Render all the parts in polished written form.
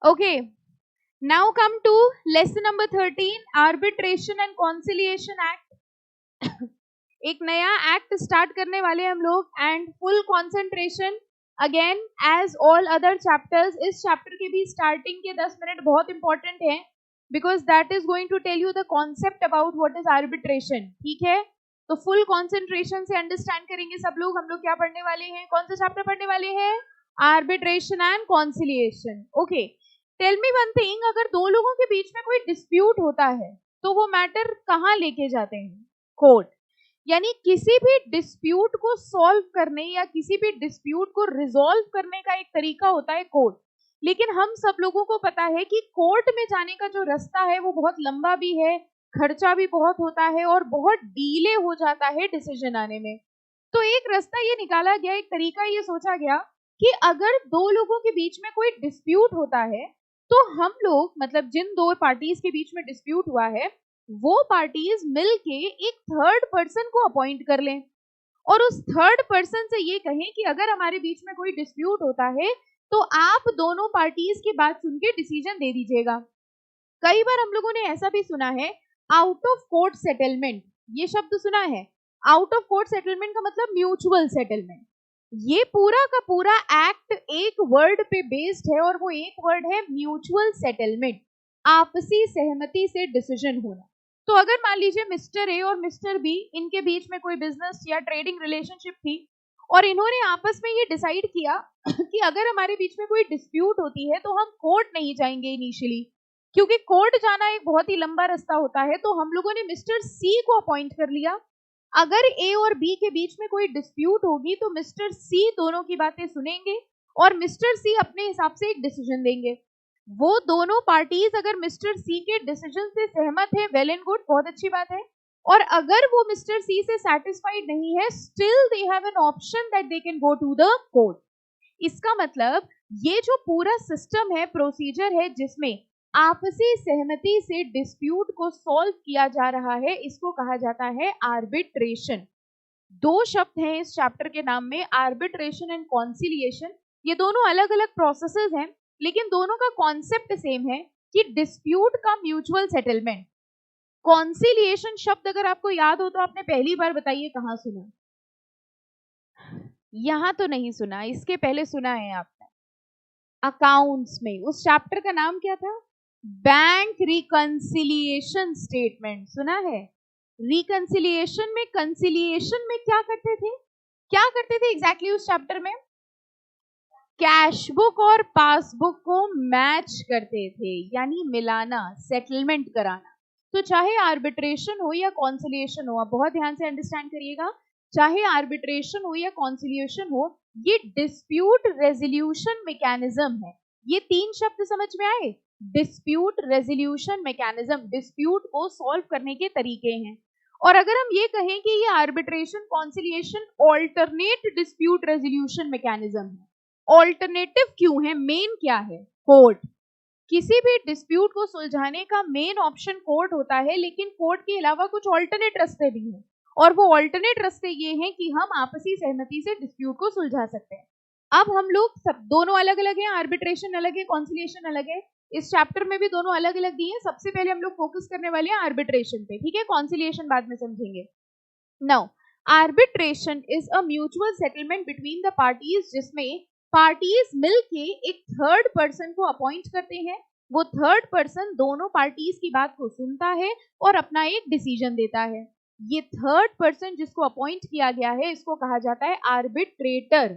Okay, now come to lesson number 13, Arbitration and Conciliation Act. एक नया act start करने वाले हम लोग and full concentration again as all other chapters. इस चैप्टर के भी स्टार्टिंग के 10 मिनट बहुत इंपॉर्टेंट है because that is going to tell you the concept about what is arbitration. ठीक है, तो फुल कॉन्सेंट्रेशन से अंडरस्टैंड करेंगे सब लोग. हम लोग क्या पढ़ने वाले हैं, कौन सा चैप्टर पढ़ने वाले हैं? Arbitration and conciliation. Okay, tell me one thing, अगर दो लोगों के बीच में कोई डिस्प्यूट होता है तो वो मैटर कहाँ लेके जाते हैं? कोर्ट. यानी किसी भी डिस्प्यूट को सॉल्व करने या किसी भी डिस्प्यूट को रिजॉल्व करने का एक तरीका होता है कोर्ट. लेकिन हम सब लोगों को पता है कि कोर्ट में जाने का जो रास्ता है वो बहुत लंबा भी है, खर्चा भी बहुत होता है और बहुत डीले हो जाता है डिसीजन आने में. तो एक रास्ता ये निकाला गया, एक तरीका ये सोचा गया कि अगर दो लोगों के बीच में कोई डिस्प्यूट होता है तो हम लोग, मतलब जिन दो पार्टीज के बीच में डिस्प्यूट हुआ है, वो पार्टीज मिलके एक थर्ड पर्सन को अपॉइंट कर लें और उस थर्ड पर्सन से ये कहें कि अगर हमारे बीच में कोई डिस्प्यूट होता है तो आप दोनों पार्टीज की बात सुन के डिसीजन दे दीजिएगा. कई बार हम लोगों ने ऐसा भी सुना है आउट ऑफ कोर्ट सेटलमेंट. ये शब्द सुना है? आउट ऑफ कोर्ट सेटलमेंट का मतलब म्यूचुअल सेटलमेंट. ये पूरा का पूरा एक्ट एक वर्ड पे बेस्ड है और वो एक वर्ड है म्यूचुअल सेटलमेंट. आपसी सहमति से डिसीजन होना. तो अगर मान लीजिए मिस्टर ए और मिस्टर बी, इनके बीच में कोई बिजनेस या ट्रेडिंग रिलेशनशिप थी और इन्होंने आपस में ये डिसाइड किया कि अगर हमारे बीच में कोई डिस्प्यूट होती है तो हम कोर्ट नहीं जाएंगे इनिशियली, क्योंकि कोर्ट जाना एक बहुत ही लंबा रास्ता होता है. तो हम लोगों ने मिस्टर सी को अपॉइंट कर लिया. अगर ए और बी के बीच में कोई डिस्प्यूट होगी तो मिस्टर सी दोनों की बातें सुनेंगे और मिस्टर सी अपने हिसाब से एक डिसीजन देंगे. वो दोनों पार्टीज अगर मिस्टर सी के डिसीजन से सहमत है, वेल एंड गुड, बहुत अच्छी बात है. और अगर वो मिस्टर सी से सेटिस्फाइड नहीं है, still they have an option that they can go to the court. इसका मतलब ये जो पूरा सिस्टम है, प्रोसीजर है जिसमें आपसी सहमति से डिस्प्यूट को सॉल्व किया जा रहा है, इसको कहा जाता है आर्बिट्रेशन. दो शब्द हैं इस चैप्टर के नाम में, आर्बिट्रेशन एंड कॉन्सिलिएशन. ये दोनों अलग अलग प्रोसेसेस हैं लेकिन दोनों का कॉन्सेप्ट सेम है कि डिस्प्यूट का म्यूचुअल सेटलमेंट. कॉन्सिलिएशन शब्द अगर आपको याद हो तो आपने पहली बार बताइए कहां सुना? यहां तो नहीं सुना, इसके पहले सुना है आपने अकाउंट्स में. उस चैप्टर का नाम क्या था? Bank reconciliation statement. सुना है? रिकंसिलिएशन में, कंसिलिएशन में क्या करते थे, क्या करते थे एग्जैक्टली उस चैप्टर में? कैश बुक और पासबुक को मैच करते थे, यानी मिलाना, सेटलमेंट कराना. तो चाहे आर्बिट्रेशन हो या कॉन्सिलिएशन हो, आप बहुत ध्यान से अंडरस्टैंड करिएगा, चाहे आर्बिट्रेशन हो या कॉन्सिलिएशन हो, ये डिस्प्यूट रेजोल्यूशन मैकेनिज्म है. ये तीन शब्द समझ में आए? डिस्प्यूट रेजोल्यूशन मैकेनिज्म, डिस्प्यूट को सॉल्व करने के तरीके हैं. और अगर हम ये कहें कि ये arbitration conciliation alternate dispute resolution mechanism है. ऑल्टरनेटिव क्यों है? मेन क्या है? कोर्ट. किसी भी डिस्प्यूट को सुलझाने का मेन ऑप्शन कोर्ट होता है, लेकिन कोर्ट के अलावा कुछ ऑल्टरनेट रास्ते भी हैं और वो ऑल्टरनेट रास्ते ये हैं कि हम आपसी सहमति से डिस्प्यूट को सुलझा सकते हैं. अब हम लोग सब दोनों अलग अलग हैं, आर्बिट्रेशन अलग है, कॉन्सिलिएशन अलग है. इस चैप्टर में भी दोनों अलग अलग दिए हैं. सबसे पहले हम लोग फोकस करने वाले हैं आर्बिट्रेशन पे, ठीक है? कॉन्सिलिएशन बाद में समझेंगे. Now arbitration is a mutual settlement between the parties, जिसमें पार्टीज मिलके एक थर्ड पर्सन को अपॉइंट करते हैं. वो थर्ड पर्सन दोनों पार्टीज की बात को सुनता है और अपना एक डिसीजन देता है. ये थर्ड पर्सन जिसको अपॉइंट किया गया है, इसको कहा जाता है आर्बिट्रेटर.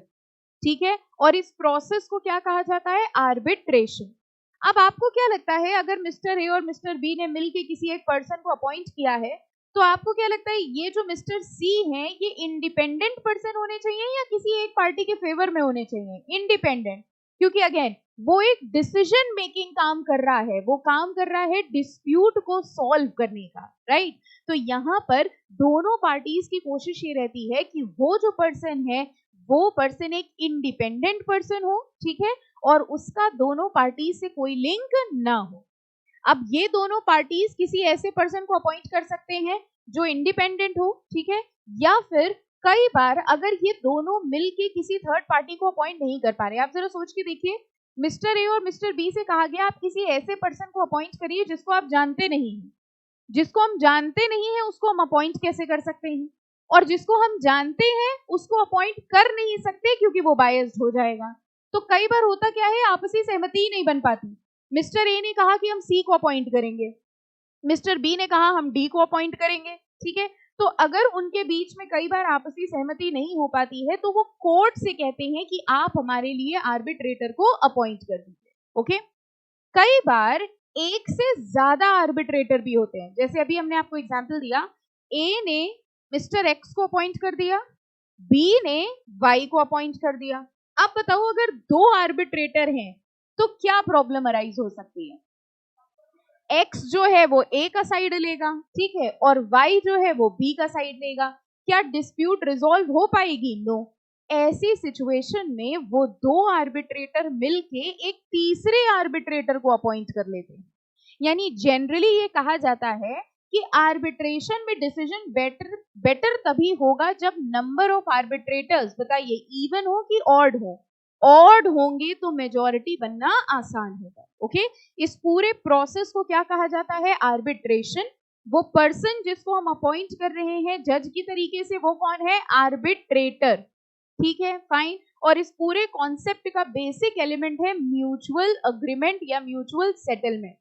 ठीक है, और इस प्रोसेस को क्या कहा जाता है? आर्बिट्रेशन. अब आपको क्या लगता है, अगर मिस्टर ए और मिस्टर बी ने मिलके किसी एक पर्सन को अपॉइंट किया है, तो आपको क्या लगता है ये जो मिस्टर सी हैं, ये इंडिपेंडेंट पर्सन होने चाहिए या किसी एक पार्टी के फेवर में होने चाहिए? इंडिपेंडेंट, क्योंकि अगेन वो एक डिसीजन मेकिंग काम कर रहा है, वो काम कर रहा है डिस्प्यूट को सॉल्व करने का, राइट? तो यहाँ पर दोनों पार्टीज की कोशिश ये रहती है कि वो जो पर्सन है वो पर्सन एक इंडिपेंडेंट पर्सन हो, ठीक है, और उसका दोनों पार्टीज से कोई लिंक ना हो. अब ये दोनों पार्टीज किसी ऐसे पर्सन को अपॉइंट कर सकते हैं जो इंडिपेंडेंट हो, ठीक है, या फिर कई बार अगर ये दोनों मिलके किसी थर्ड पार्टी को अपॉइंट नहीं कर पा रहे, आप जरा सोच के देखिए, मिस्टर ए और मिस्टर बी से कहा गया आप किसी ऐसे पर्सन को अपॉइंट करिए जिसको आप जानते नहीं हैं। जिसको हम जानते नहीं है उसको हम अपॉइंट कैसे कर सकते हैं, और जिसको हम जानते हैं उसको अपॉइंट कर नहीं सकते क्योंकि वो बायस्ड हो जाएगा। तो कई बार होता क्या है, आपसी सहमति ही नहीं बन पाती। मिस्टर ए ने कहा कि हम सी को अपॉइंट करेंगे, मिस्टर बी ने कहा हम डी को अपॉइंट करेंगे, ठीक है। तो अगर उनके बीच में कई बार आपसी सहमति नहीं हो पाती है तो वो कोर्ट से कहते हैं कि आप हमारे लिए आर्बिट्रेटर को अपॉइंट कर दीजिए, ओके। कई बार एक से ज्यादा आर्बिट्रेटर भी होते हैं, जैसे अभी हमने आपको एग्जांपल दिया, ए ने मिस्टर एक्स को अपॉइंट कर दिया, बी ने वाई को अपॉइंट कर दिया। अब बताओ अगर दो आर्बिट्रेटर हैं तो क्या प्रॉब्लम अराइज हो सकती है। एक्स जो है वो ए का साइड लेगा, ठीक है, और वाई जो है वो बी का साइड लेगा। क्या डिस्प्यूट रिजॉल्व हो पाएगी? नो। ऐसी सिचुएशन में वो दो आर्बिट्रेटर मिलके एक तीसरे आर्बिट्रेटर को अपॉइंट कर लेते हैं। यानी जनरली ये कहा जाता है कि आर्बिट्रेशन में डिसीजन बेटर तभी होगा जब नंबर ऑफ आर्बिट्रेटर्स, बताइए, इवन हो कि ऑड हो। ऑड होंगे तो मेजॉरिटी बनना आसान होगा, ओके। इस पूरे प्रोसेस को क्या कहा जाता है? आर्बिट्रेशन। वो पर्सन जिसको हम अपॉइंट कर रहे हैं जज की तरीके से, वो कौन है? आर्बिट्रेटर, ठीक है, फाइन। और इस पूरे कॉन्सेप्ट का बेसिक एलिमेंट है म्यूचुअल अग्रीमेंट या म्यूचुअल सेटलमेंट।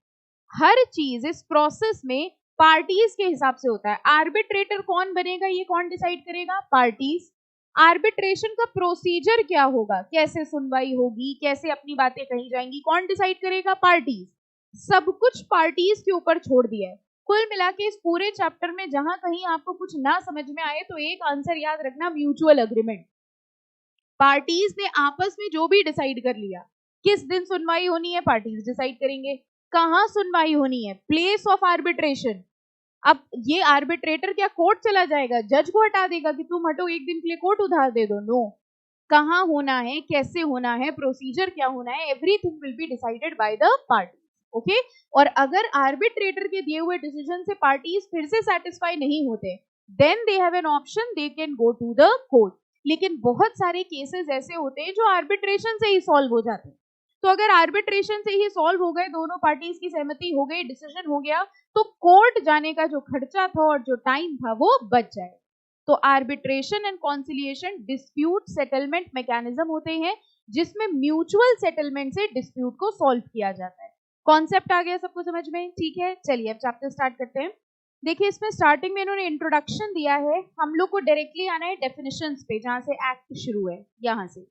हर चीज इस प्रोसेस में पार्टीज के हिसाब से होता है। आर्बिट्रेटर कौन बनेगा ये कौन डिसाइड करेगा? पार्टीज। आर्बिट्रेशन का प्रोसीजर क्या होगा, कैसे सुनवाई होगी, कैसे अपनी बातें कही जाएंगी, कौन डिसाइड करेगा? पार्टीज। सब कुछ पार्टीज के ऊपर छोड़ दिया है। कुल मिला के इस पूरे चैप्टर में जहां कहीं आपको कुछ ना समझ में आए तो एक आंसर याद रखना, म्यूचुअल अग्रीमेंट। पार्टीज ने आपस में जो भी डिसाइड कर लिया, किस दिन सुनवाई होनी है पार्टीज डिसाइड करेंगे, कहां सुनवाई होनी है, प्लेस ऑफ आर्बिट्रेशन। अब ये आर्बिट्रेटर क्या कोर्ट चला जाएगा, जज को हटा देगा कि तुम हटो एक दिन के लिए कोर्ट उधार दे दो? नो। कहां होना है, कैसे होना है, प्रोसीजर क्या होना है, everything will be decided by the party, okay. और अगर आर्बिट्रेटर के दिए हुए डिसीजन से पार्टीज फिर से सेटिस्फाई नहीं होते, then they have an option, they can go to the court. लेकिन बहुत सारे केसेस ऐसे होते हैं जो आर्बिट्रेशन से ही सॉल्व हो जाते हैं। तो अगर आर्बिट्रेशन से ही सॉल्व हो गए, दोनों पार्टीज की सहमति हो गई, डिसीजन हो गया, तो कोर्ट जाने का जो खर्चा था और जो टाइम था वो बच जाए। तो arbitration and conciliation dispute settlement mechanism होते हैं जिसमें म्यूचुअल सेटलमेंट से डिस्प्यूट को सॉल्व किया जाता है। कॉन्सेप्ट आ गया सबको समझ में? ठीक है, चलिए अब चैप्टर स्टार्ट करते हैं। देखिए इसमें स्टार्टिंग में इन्होंने इंट्रोडक्शन दिया है, हम लोग को डायरेक्टली आना है डेफिनेशंस पे, जहां से एक्ट शुरू है, यहां से।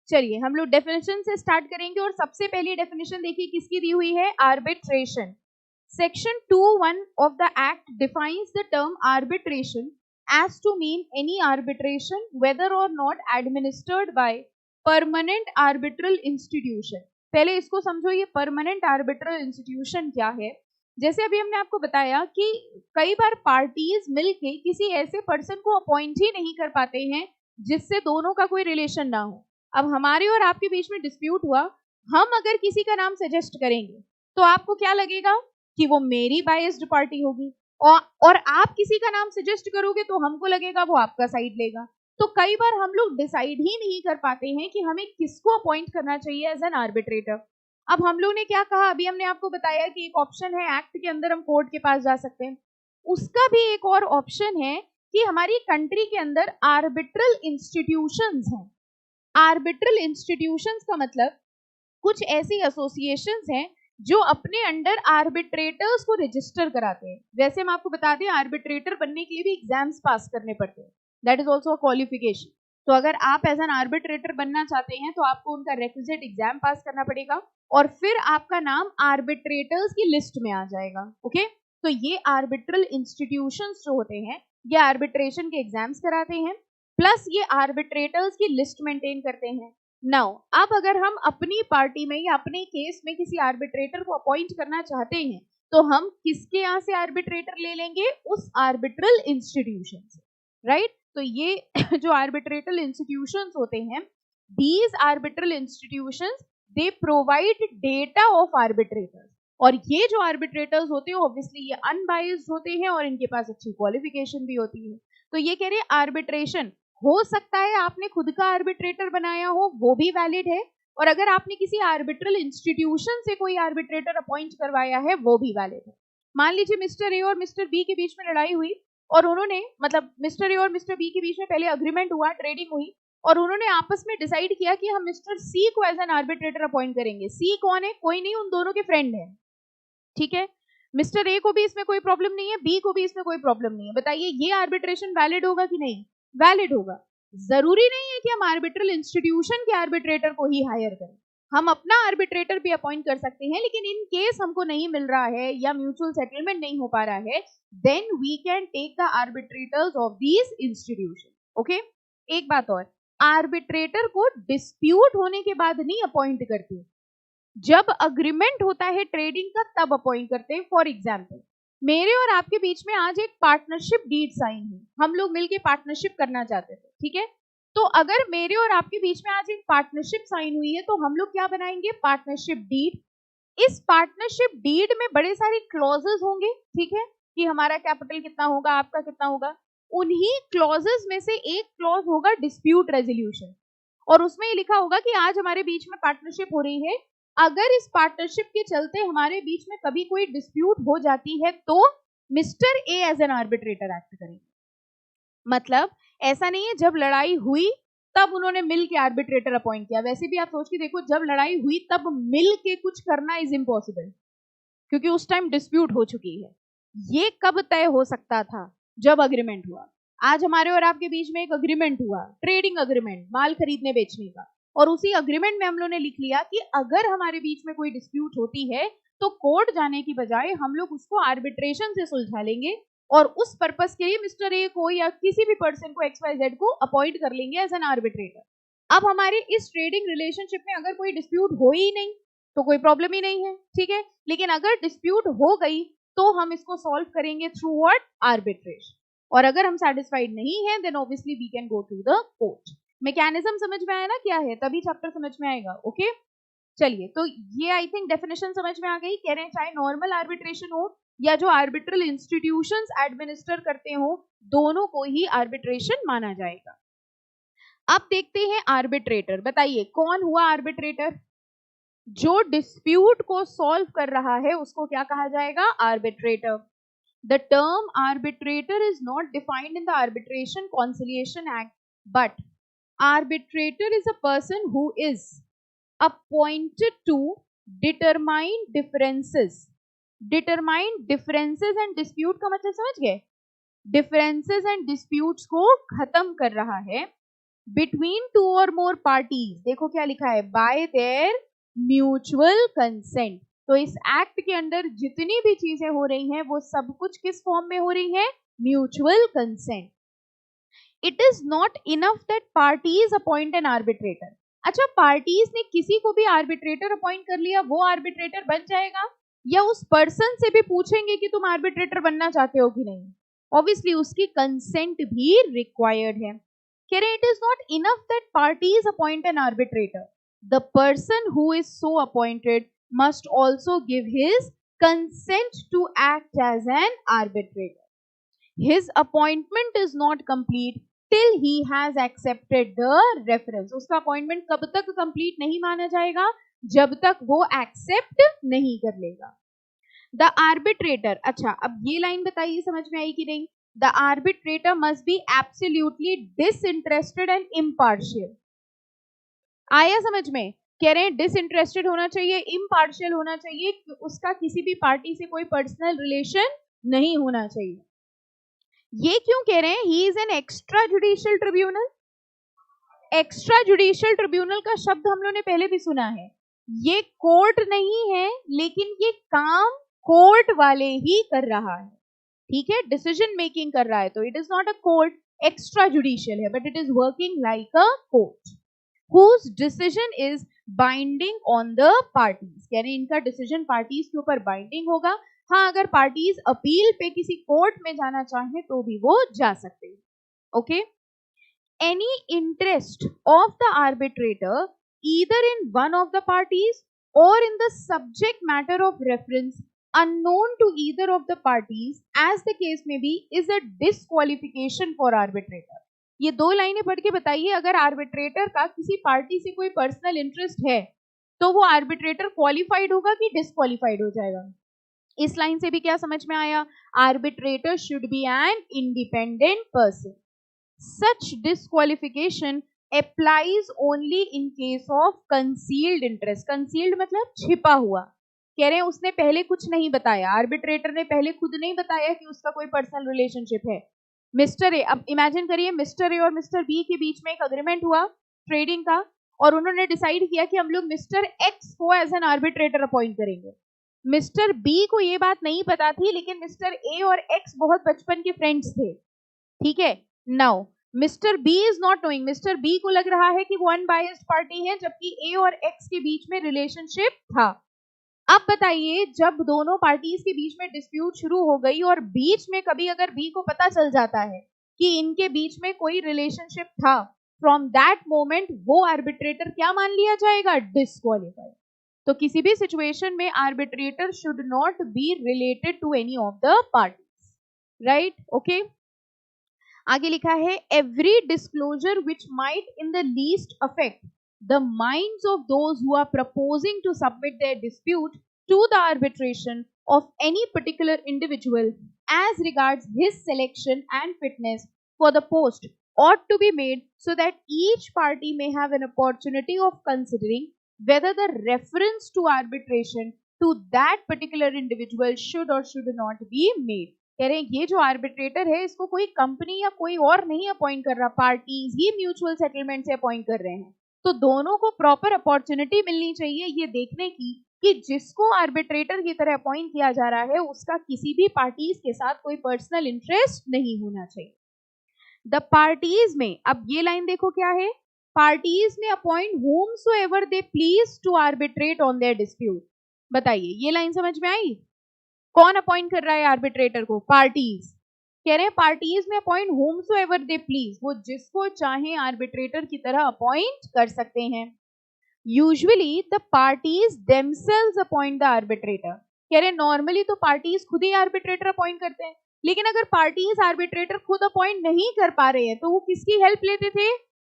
चलिए हम लोग डेफिनेशन से स्टार्ट करेंगे और सबसे पहली डेफिनेशन देखिए किसकी दी हुई है? Arbitration. Section 2(1) of the act defines the term arbitration as to mean any arbitration whether or not administered by permanent arbitral institution। पहले इसको समझो, ये परमानेंट आर्बिट्रल इंस्टीट्यूशन क्या है। जैसे अभी हमने आपको बताया कि कई बार पार्टीज मिलके किसी ऐसे पर्सन को अपॉइंट ही नहीं कर पाते हैं जिससे दोनों का कोई रिलेशन ना हो। अब हमारे और आपके बीच में डिस्प्यूट हुआ, हम अगर किसी का नाम सजेस्ट करेंगे तो आपको क्या लगेगा कि वो मेरी बायस्ड पार्टी होगी, और आप किसी का नाम सजेस्ट करोगे तो हमको लगेगा वो आपका साइड लेगा। तो कई बार हम लोग डिसाइड ही नहीं कर पाते हैं कि हमें किसको अपॉइंट करना चाहिए एज एन आर्बिट्रेटर। अब हम लोग ने क्या कहा, अभी हमने आपको बताया कि एक ऑप्शन है एक्ट के अंदर हम कोर्ट के पास जा सकते हैं। उसका भी एक और ऑप्शन है कि हमारी कंट्री के अंदर आर्बिट्रल इंस्टीट्यूशंस हैं। आर्बिट्रल इंस्टीट्यूशंस का मतलब कुछ ऐसी एसोसिएशंस हैं जो अपने अंडर आर्बिट्रेटर्स को रजिस्टर कराते हैं। वैसे हम आपको बता दें, आर्बिट्रेटर बनने के लिए भी एग्जाम्स पास करने पड़ते हैं, that is also a qualification. तो अगर आप एज एन आर्बिट्रेटर बनना चाहते हैं तो आपको उनका रेक्विजिट एग्जाम पास करना पड़ेगा और फिर आपका नाम आर्बिट्रेटर्स की लिस्ट में आ जाएगा, ओके। तो ये आर्बिट्रल इंस्टीट्यूशंस जो होते हैं ये आर्बिट्रेशन के एग्जाम्स कराते हैं, प्लस ये आर्बिट्रेटर्स की लिस्ट मेंटेन करते हैं। नाउ अब अगर हम अपनी पार्टी में या अपने केस में किसी आर्बिट्रेटर को अपॉइंट करना चाहते हैं तो हम किसके यहाँ से आर्बिट्रेटर ले लेंगे? उस आर्बिट्रल इंस्टीट्यूशन से, राइट। तो ये जो आर्बिट्रेटल इंस्टीट्यूशंस होते हैं, these arbitral institutions they provide data of arbitrators. और ये जो आर्बिट्रेटर्स होते हैं ऑब्वियसली ये अनबायस्ड होते हैं और इनके पास अच्छी क्वालिफिकेशन भी होती है। तो ये कह रहे हैं आर्बिट्रेशन हो सकता है आपने खुद का आर्बिट्रेटर बनाया हो, वो भी वैलिड है, और अगर आपने किसी आर्बिट्रल इंस्टीट्यूशन से कोई आर्बिट्रेटर अपॉइंट करवाया है वो भी वैलिड है। मान लीजिए मिस्टर ए और मिस्टर बी के बीच में लड़ाई हुई और उन्होंने, मतलब मिस्टर ए और मिस्टर बी के बीच में पहले अग्रीमेंट हुआ, ट्रेडिंग हुई, और उन्होंने आपस में डिसाइड किया कि हम मिस्टर सी को एज एन आर्बिट्रेटर अपॉइंट करेंगे। सी कौन है? कोई नहीं, उन दोनों के फ्रेंड है, ठीक है। मिस्टर ए को भी इसमें कोई प्रॉब्लम नहीं है, बी को भी इसमें कोई प्रॉब्लम नहीं है। बताइए ये आर्बिट्रेशन वैलिड होगा कि नहीं? वैलिड होगा। जरूरी नहीं है कि हम आर्बिट्रल इंस्टीट्यूशन के आर्बिट्रेटर को ही हायर करें, हम अपना आर्बिट्रेटर भी अपॉइंट कर सकते हैं, लेकिन इन केस हमको नहीं मिल रहा है या म्यूचुअल सेटलमेंट नहीं हो पा रहा है, then we can take the arbitrators of these institution. Okay, एक बात और, आर्बिट्रेटर को डिस्प्यूट होने के बाद नहीं अपॉइंट करते, जब अग्रीमेंट होता है ट्रेडिंग का तब अपॉइंट करते हैं। फॉर एग्जाम्पल, मेरे और आपके बीच में आज एक पार्टनरशिप डीड साइन हुई, हम लोग मिलके पार्टनरशिप करना चाहते थे, ठीक है। तो अगर मेरे और आपके बीच में आज एक पार्टनरशिप साइन हुई है तो हम लोग क्या बनाएंगे? Partnership deed. इस पार्टनरशिप डीड में बड़े सारे क्लॉजेस होंगे, ठीक है, कि हमारा कैपिटल कितना होगा, आपका कितना होगा। उन्हीं क्लॉजेस में से एक क्लॉज होगा डिस्प्यूट रेजोल्यूशन, और उसमें ये लिखा होगा कि आज हमारे बीच में पार्टनरशिप हो रही है, अगर इस पार्टनरशिप के चलते हमारे बीच में कभी कोई डिस्प्यूट हो जाती है तो mister A as an arbitrator act करेंगे। मतलब ऐसा नहीं है जब लड़ाई हुई तब उन्होंने मिल के आर्बिट्रेटर अपॉइंट किया। वैसे भी आप सोच के देखो, जब लड़ाई हुई तब मिल के कुछ करना इज इम्पॉसिबल, क्योंकि उस टाइम डिस्प्यूट हो चुकी है। ये कब तय हो सकता था? जब अग्रीमेंट हुआ। आज हमारे और आपके बीच में एक अग्रीमेंट हुआ, ट्रेडिंग अग्रीमेंट, माल खरीदने बेचने का, और उसी अग्रीमेंट में हम लोगों ने लिख लिया कि अगर हमारे बीच में कोई डिस्प्यूट होती है तो कोर्ट जाने की बजाय हम लोग उसको आर्बिट्रेशन से सुलझा लेंगे, और उस पर्पस के लिए मिस्टर ए को या किसी भी पर्सन को XYZ को अपॉइंट कर लेंगे एज एन आर्बिट्रेटर। अब हमारे इस ट्रेडिंग रिलेशनशिप में अगर कोई डिस्प्यूट हो ही नहीं तो कोई प्रॉब्लम ही नहीं है, ठीक है। लेकिन अगर डिस्प्यूट हो गई तो हम इसको सॉल्व करेंगे थ्रू व्हाट? आर्बिट्रेशन। और अगर हम सेटिस्फाइड नहीं है then obviously we can go to the court. Mechanism समझ में आया ना क्या है? तभी चैप्टर समझ में आएगा। ओके, चलिए, तो ये आई थिंक डेफिनेशन समझ में आ गई। कह रहे हैं चाहे नॉर्मल आर्बिट्रेशन हो या जो आर्बिट्रल इंस्टीट्यूशंस एडमिनिस्टर करते हो, दोनों को ही आर्बिट्रेशन माना जाएगा। अब देखते हैं आर्बिट्रेटर। बताइए कौन हुआ आर्बिट्रेटर? जो डिस्प्यूट को सॉल्व कर रहा है उसको क्या कहा जाएगा? Arbitrator. The term arbitrator is not defined in the Arbitration Conciliation Act, but arbitrator is a person who is appointed to determine differences. Determine differences and dispute का मतलब समझ गए? Differences and disputes को खत्म कर रहा है between two or more parties। देखो क्या लिखा है? by their mutual consent। तो इस एक्ट के अंदर जितनी भी चीजें हो रही हैं वो सब कुछ किस फॉर्म में हो रही है? Mutual consent. It is not enough that parties appoint an arbitrator. अच्छा, पार्टीज ने किसी को भी आर्बिट्रेटर अपॉइंट कर लिया, वो आर्बिट्रेटर बन जाएगा? या उस पर्सन से भी पूछेंगे कि तुम आर्बिट्रेटर बनना चाहते हो कि नहीं? ऑब्वियसली उसकी कंसेंट भी रिक्वायर्ड है। कह रहे it is not enough that parties appoint an arbitrator, the person who is so appointed must also give his consent to act as an arbitrator. His appointment is not complete till he has accepted the reference. उसका appointment कब तक complete नहीं माना जाएगा? जब तक वो accept नहीं कर लेगा। The arbitrator, अच्छा अब ये लाइन बताइए समझ में आई कि नहीं? The arbitrator must be absolutely disinterested and impartial। आया समझ में? कह रहे हैं डिसइंटरेस्टेड होना चाहिए, इम्पार्शियल होना चाहिए, उसका किसी भी पार्टी से कोई पर्सनल रिलेशन नहीं होना चाहिए। ये क्यों कह रहे हैं? He is an extra judicial tribunal. Extra judicial tribunal का शब्द हम लोगों ने पहले भी सुना है। ये कोर्ट नहीं है, लेकिन ये काम कोर्ट वाले ही कर रहा है, ठीक है, डिसीजन मेकिंग कर रहा है। तो it is not a court, extra judicial है, but it is working like a court whose decision is binding on the parties। कह रहे हैं इनका डिसीजन पार्टीज के ऊपर बाइंडिंग होगा। हाँ, अगर पार्टीज अपील पे किसी कोर्ट में जाना चाहें तो भी वो जा सकते हैं। Okay, any interest of the arbitrator either in one of the parties or in the subject matter of reference unknown to either of the parties as the case may be is a disqualification for arbitrator. ये दो लाइनें पढ़ के बताइए, अगर arbitrator का किसी party से कोई पर्सनल इंटरेस्ट है तो वो आर्बिट्रेटर क्वालिफाइड होगा कि डिसक्वालिफाइड हो जाएगा? इस लाइन से भी क्या समझ में आया? Arbitrator should be an independent person. Such disqualification applies only in case of concealed interest. concealed मतलब छिपा हुआ. कह रहे हैं उसने पहले कुछ नहीं बताया, आर्बिट्रेटर ने पहले खुद नहीं बताया कि उसका कोई पर्सनल रिलेशनशिप है. मिस्टर ए, अब इमेजिन करिए मिस्टर ए और मिस्टर बी के बीच में एक अग्रीमेंट हुआ ट्रेडिंग का, और उन्होंने डिसाइड किया कि हम लोग मिस्टर एक्स को एज एन आर्बिट्रेटर अपॉइंट करेंगे. मिस्टर बी को ये बात नहीं पता थी, लेकिन मिस्टर ए और एक्स बहुत बचपन के फ्रेंड्स थे. ठीक है, now mister B is not knowing, mister B को लग रहा है कि वो अनबायस्ड पार्टी है, जबकि ए और एक्स के बीच में रिलेशनशिप था. अब बताइए, जब दोनों पार्टीज के बीच में डिस्प्यूट शुरू हो गई और बीच में कभी अगर बी को पता चल जाता है कि इनके बीच में कोई रिलेशनशिप था, फ्रॉम दैट मोमेंट वो आर्बिट्रेटर क्या मान लिया जाएगा? डिसक्वालिफाइड. तो किसी भी सिचुएशन में arbitrator should not be related to any of the parties. Right, okay. आगे लिखा है every disclosure which might in the least affect the minds of those who are proposing to submit their dispute to the arbitration of any particular individual as regards his selection and fitness for the post ought to be made so that each party may have an opportunity of considering whether the reference to arbitration to that particular individual should or should not be made. कह रहे हैं ये जो arbitrator है इसको कोई company या कोई और नहीं अपॉइंट कर रहा, पार्टीज ही म्यूचुअल सेटलमेंट से अपॉइंट कर रहे हैं. तो दोनों को प्रॉपर अपॉर्चुनिटी मिलनी चाहिए ये देखने की कि जिसको आर्बिट्रेटर की तरह अपॉइंट किया जा रहा है उसका किसी भी पार्टीज के साथ कोई पर्सनल इंटरेस्ट नहीं होना चाहिए. द पार्टीज में, अब ये लाइन देखो क्या है, पार्टीज ने appoint whomsoever they please to arbitrate on their dispute. बताइए ये लाइन समझ में आई? कौन अपॉइंट कर रहा है आर्बिट्रेटर को? पार्टीज. कह रहे हैं पार्टीज में अपॉइंट whomsoever they please, वो जिसको चाहे आर्बिट्रेटर की तरह अपॉइंट कर सकते हैं. Usually the parties themselves appoint the arbitrator. कह रहे हैं नॉर्मली तो पार्टीज खुद ही आर्बिट्रेटर अपॉइंट करते हैं, लेकिन अगर पार्टीज आर्बिट्रेटर खुद अपॉइंट नहीं कर पा रहे हैं तो वो किसकी हेल्प लेते थे?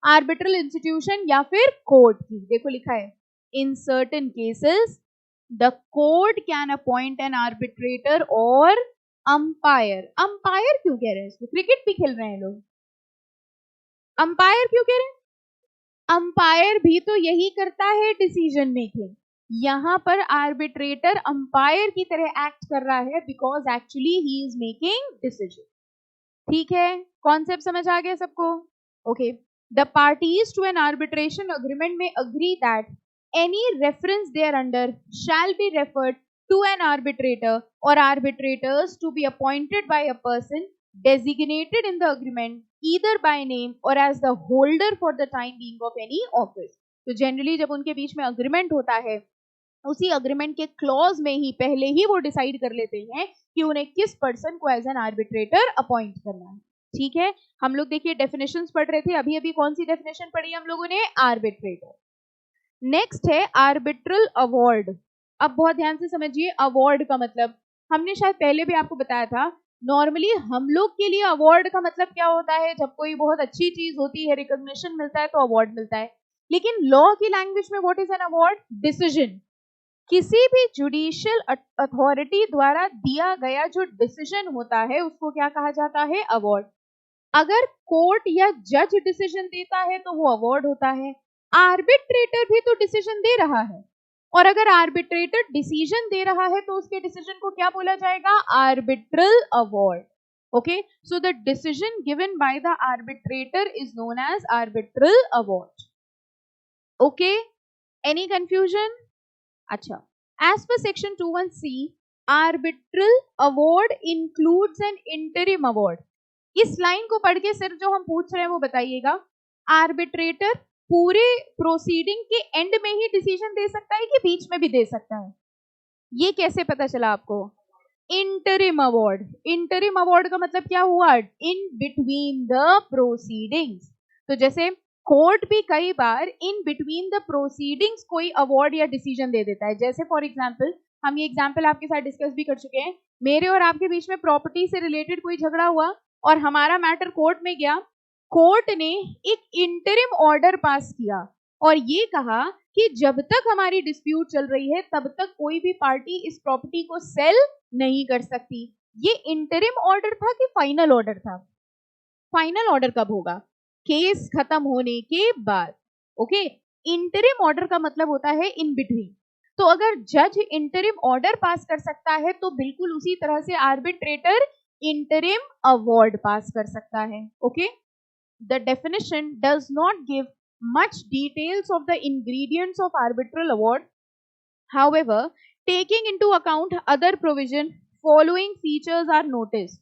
आर्बिट्रल इंस्टीट्यूशन या फिर कोर्ट की. देखो लिखा है in certain cases the court can appoint an arbitrator और अंपायर. अंपायर क्यों कह रहे हैं इसको? क्रिकेट भी खेल रहे हैं लोग, अंपायर क्यों कह रहे हैं? अंपायर भी तो यही करता है डिसीजन मेकिंग. यहां पर आर्बिट्रेटर अंपायर की तरह एक्ट कर रहा है because actually he is making decision. ठीक है, कॉन्सेप्ट समझ आ गया सबको? Okay. The parties to an arbitration agreement में agree that any reference thereunder shall be referred to an arbitrator और arbitrators to be appointed by a person designated in the agreement either by name or as the holder for the time being of any office. तो generally जब उनके बीच में agreement होता है उसी agreement के clause में ही पहले ही वो डिसाइड कर लेते हैं कि उन्हें किस पर्सन को एज एन आर्बिट्रेटर अपॉइंट करना है. ठीक है, हम लोग देखिए डेफिनेशंस पढ़ रहे थे, अभी अभी कौन सी डेफिनेशन पढ़ी हम लोगों ने? आर्बिट्रेटर. नेक्स्ट है आर्बिट्रल अवार्ड. अब बहुत ध्यान से समझिए, अवार्ड का मतलब हमने शायद पहले भी आपको बताया था. नॉर्मली हम लोग के लिए अवार्ड का मतलब क्या होता है? जब कोई बहुत अच्छी चीज होती है, रिकॉग्निशन मिलता है तो अवार्ड मिलता है. लेकिन लॉ की लैंग्वेज में what is an award? Decision. किसी भी जुडिशियल अथॉरिटी द्वारा दिया गया जो डिसीजन होता है उसको क्या कहा जाता है? अवार्ड. अगर कोर्ट या जज डिसीजन देता है तो वो अवार्ड होता है. आर्बिट्रेटर भी तो डिसीजन दे रहा है, और अगर आर्बिट्रेटर डिसीजन दे रहा है तो उसके डिसीजन को क्या बोला जाएगा? Arbitral award. Okay, so the decision given by the arbitrator is known as arbitral award. Okay, any confusion? अच्छा, as per section 21C arbitral award includes an interim award. इस लाइन को पढ़ के सिर्फ जो हम पूछ रहे हैं वो बताइएगा. आर्बिट्रेटर पूरे प्रोसीडिंग के एंड में ही डिसीजन दे सकता है कि बीच में भी दे सकता है? ये कैसे पता चला आपको? Interim award. इंटरिम अवार्ड का मतलब क्या हुआ? In between the proceedings. तो जैसे कोर्ट भी कई बार इन बिटवीन द प्रोसीडिंग्स कोई अवार्ड या डिसीजन दे देता है। जैसे फॉर एग्जाम्पल, हम ये एग्जाम्पल आपके साथ डिस्कस भी कर चुके हैं, मेरे और आपके बीच में प्रॉपर्टी से रिलेटेड कोई झगड़ा हुआ और हमारा मैटर कोर्ट में गया, कोर्ट ने एक इंटरिम ऑर्डर पास किया और ये कहा कि जब तक हमारी डिस्प्यूट चल रही है तब तक कोई भी पार्टी इस प्रॉपर्टी को सेल नहीं कर सकती। ये इंटरिम ऑर्डर था कि फाइनल ऑर्डर था? फाइनल ऑर्डर कब होगा? केस खत्म होने के बाद। ओके, इंटरिम ऑर्डर का मतलब होता है इन बिटवीन। तो अगर जज इंटरिम ऑर्डर पास कर सकता है तो बिल्कुल उसी तरह से आर्बिट्रेटर इंटरिम अवार्ड पास कर सकता है। Okay, the definition does not give much details of the ingredients of arbitral award. However, taking into account other provision, following features are noticed.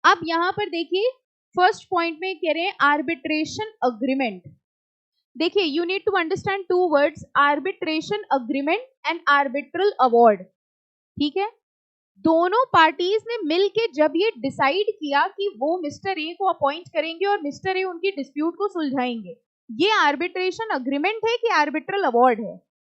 अब यहां पर देखिए, फर्स्ट पॉइंट में कह रहे हैं आर्बिट्रेशन अग्रीमेंट। देखिए, you need to understand two words, arbitration agreement and arbitral award. ठीक है, दोनों पार्टीज ने मिलके जब ये डिसाइड किया कि वो मिस्टर ए को अपॉइंट करेंगे और मिस्टर ए उनकी डिस्प्यूट को सुलझाएंगे, ये आर्बिट्रेशन अग्रीमेंट है कि आर्बिट्रल अवार्ड है?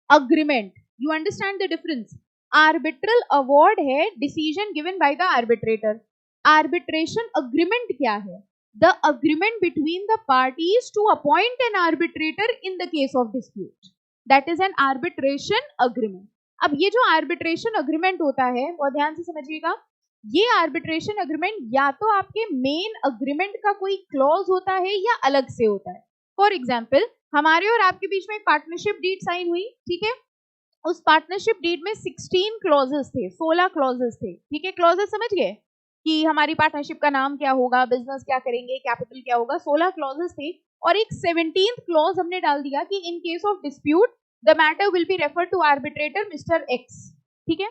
Agreement. You understand the difference? Arbitral award है decision given by the arbitrator. Arbitration agreement क्या है? The agreement between the parties to appoint an arbitrator in the case of dispute, that is an arbitration agreement. अब ये जो arbitration agreement होता है, वो ध्यान से समझिएगा, ये आर्बिट्रेशन अग्रीमेंट या तो आपके मेन अग्रीमेंट का कोई क्लॉज होता है या अलग से होता है। फॉर एग्जाम्पल, हमारे और आपके बीच में एक पार्टनरशिप डीड साइन हुई, ठीक है, उस पार्टनरशिप डीड में 16 क्लॉजेस थे, 16 क्लॉजेस थे। ठीक है, क्लॉजेस समझ गए कि हमारी पार्टनरशिप का नाम क्या होगा, बिजनेस क्या करेंगे, कैपिटल क्या होगा, 16 क्लॉजेस थे। और एक 17th क्लॉज हमने डाल दिया कि in case of dispute the matter will be refer to arbitrator mister X. ठीक है,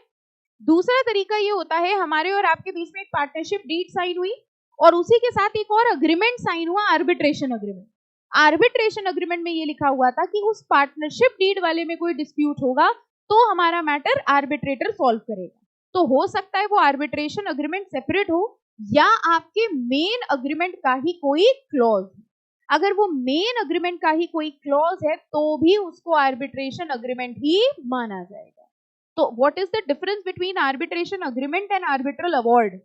दूसरा तरीका ये होता है, हमारे और आपके बीच में एक पार्टनरशिप डीड साइन हुई और उसी के साथ एक और अग्रीमेंट साइन हुआ, आर्बिट्रेशन अग्रीमेंट। आर्बिट्रेशन अग्रीमेंट में ये लिखा हुआ था कि उस पार्टनरशिप डीड वाले में कोई डिस्प्यूट होगा तो हमारा मैटर आर्बिट्रेटर सॉल्व करेगा। तो हो सकता है वो आर्बिट्रेशन अग्रीमेंट सेपरेट हो या आपके मेन अग्रीमेंट का ही कोई क्लॉज। अगर वो मेन अग्रीमेंट का ही कोई क्लॉज है तो भी उसको आर्बिट्रेशन अग्रीमेंट ही माना जाएगा। तो what is the difference between arbitration agreement and arbitral award?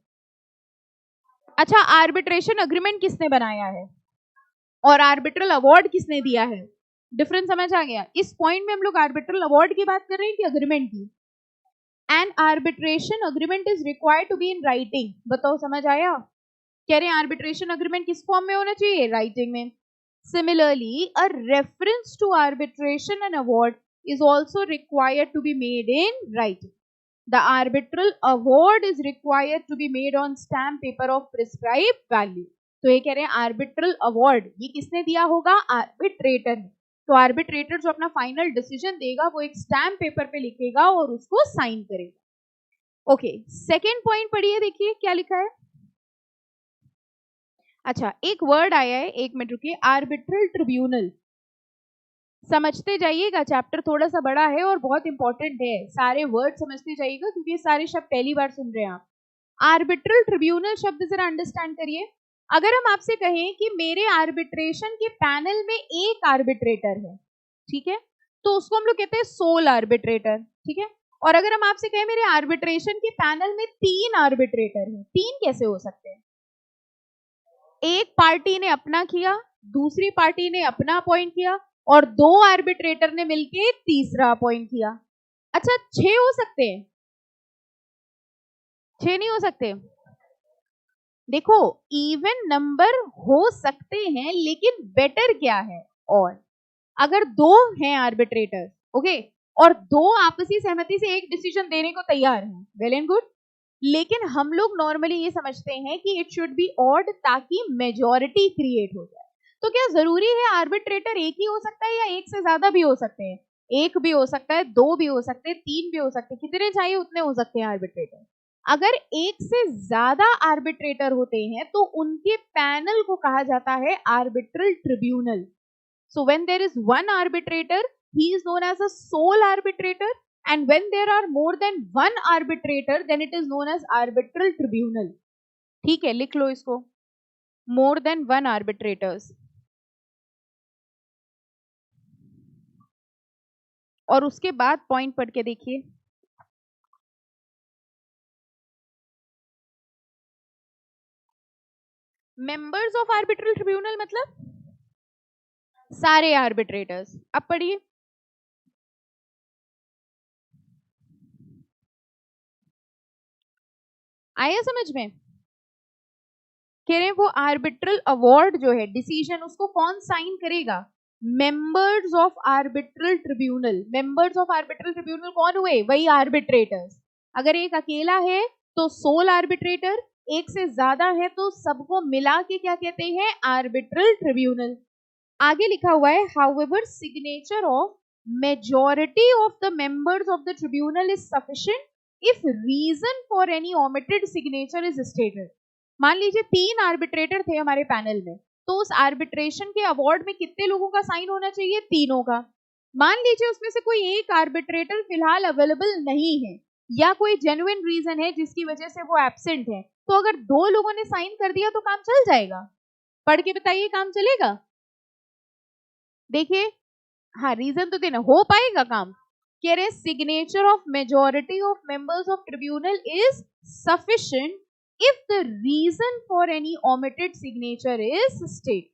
अच्छा, आर्बिट्रेशन अग्रीमेंट किसने बनाया है और आर्बिट्रल अवार्ड किसने दिया है? डिफरेंस समझ आ गया? इस पॉइंट में हम लोग आर्बिट्रल अवार्ड की बात कर रहे हैं कि अग्रीमेंट की? An arbitration agreement is required to be in writing. बताओ, समझ आया? कह रहे हैं आर्बिट्रेशन अग्रीमेंट किस फॉर्म में होना चाहिए? राइटिंग में। Similarly, a reference to arbitration and award is also required to be made in writing. The arbitral award is required to be made on stamp paper of prescribed value. तो ये कह रहे हैं arbitral award ये किसने दिया होगा? Arbitrator ने। तो आर्बिट्रेटर जो अपना फाइनल डिसीजन देगा वो एक स्टैम्प पेपर पे लिखेगा और उसको साइन करेगा। ओके, सेकेंड पॉइंट पढ़िए, देखिए क्या लिखा है। अच्छा, एक वर्ड आया है, एक मिनट रुकिए, आर्बिट्रल ट्रिब्यूनल। समझते जाइएगा, चैप्टर थोड़ा सा बड़ा है और बहुत इंपॉर्टेंट है, सारे वर्ड समझते जाइएगा क्योंकि ये सारे शब्द पहली बार सुन रहे हैं आप। आर्बिट्रल ट्रिब्यूनल शब्द जरा अंडरस्टैंड करिए। अगर हम आपसे कहें कि मेरे आर्बिट्रेशन के पैनल में एक आर्बिट्रेटर है, ठीक है, तो उसको हम लोग कहते हैं सोल आर्बिट्रेटर। ठीक है, और अगर हम आपसे कहें मेरे आर्बिट्रेशन के पैनल में 3 आर्बिट्रेटर हैं, 3 कैसे हो सकते हैं? एक पार्टी ने अपना किया, दूसरी पार्टी ने अपना अपॉइंट किया और 2 आर्बिट्रेटर ने मिलके तीसरा अपॉइंट किया। अच्छा, 6 हो सकते हैं? 6 नहीं हो सकते? देखो, इवन नंबर हो सकते हैं लेकिन बेटर क्या है? और अगर 2 हैं आर्बिट्रेटर, ओके, और 2 आपसी सहमति से एक डिसीजन देने को तैयार हैं, वेल एंड गुड, लेकिन हम लोग नॉर्मली ये समझते हैं कि इट शुड बी ऑड ताकि मेजॉरिटी क्रिएट हो जाए। तो क्या जरूरी है आर्बिट्रेटर एक ही हो सकता है या एक से ज्यादा भी हो सकते हैं? एक भी हो सकता है, 2 भी हो सकते हैं, 3 भी हो सकते हैं, कितने चाहिए उतने हो सकते हैं आर्बिट्रेटर। अगर एक से ज्यादा आर्बिट्रेटर होते हैं तो उनके पैनल को कहा जाता है arbitral tribunal. So when there is one arbitrator, he is known as a sole arbitrator, and when there are more than one arbitrator then it is known as arbitral tribunal. ठीक है, लिख लो इसको, more than one arbitrators। और उसके बाद point पढ़ के देखिए। मेंबर्स ऑफ आर्बिट्रल ट्रिब्यूनल मतलब सारे आर्बिट्रेटर्स। अब पढ़िए, आया समझ में? कह रहे हैं वो आर्बिट्रल अवार्ड जो है, डिसीजन, उसको कौन साइन करेगा? Members of arbitral tribunal. Members of arbitral tribunal कौन हुए? वही आर्बिट्रेटर्स। अगर एक अकेला है तो सोल आर्बिट्रेटर, एक से ज्यादा है तो सबको मिला के क्या कहते हैं? Arbitral tribunal. आगे लिखा हुआ है, however signature of majority of the members of the tribunal is sufficient if reason for any omitted signature is stated. मान लीजिए 3 आर्बिट्रेटर थे हमारे पैनल में, तो उस आर्बिट्रेशन के अवार्ड में कितने लोगों का साइन होना चाहिए? 3 का। मान लीजिए उसमें से कोई एक आर्बिट्रेटर फिलहाल अवेलेबल नहीं है या कोई जेन्युइन रीजन है जिसकी वजह से वो एब्सेंट है, तो अगर 2 लोगों ने साइन कर दिया तो काम चल जाएगा? पढ़ के बताइए, काम चलेगा? देखिए, हाँ रीजन तो देना, हो पाएगा काम। कह रहे signature of majority of members of tribunal is sufficient if the reason for any omitted signature is stated.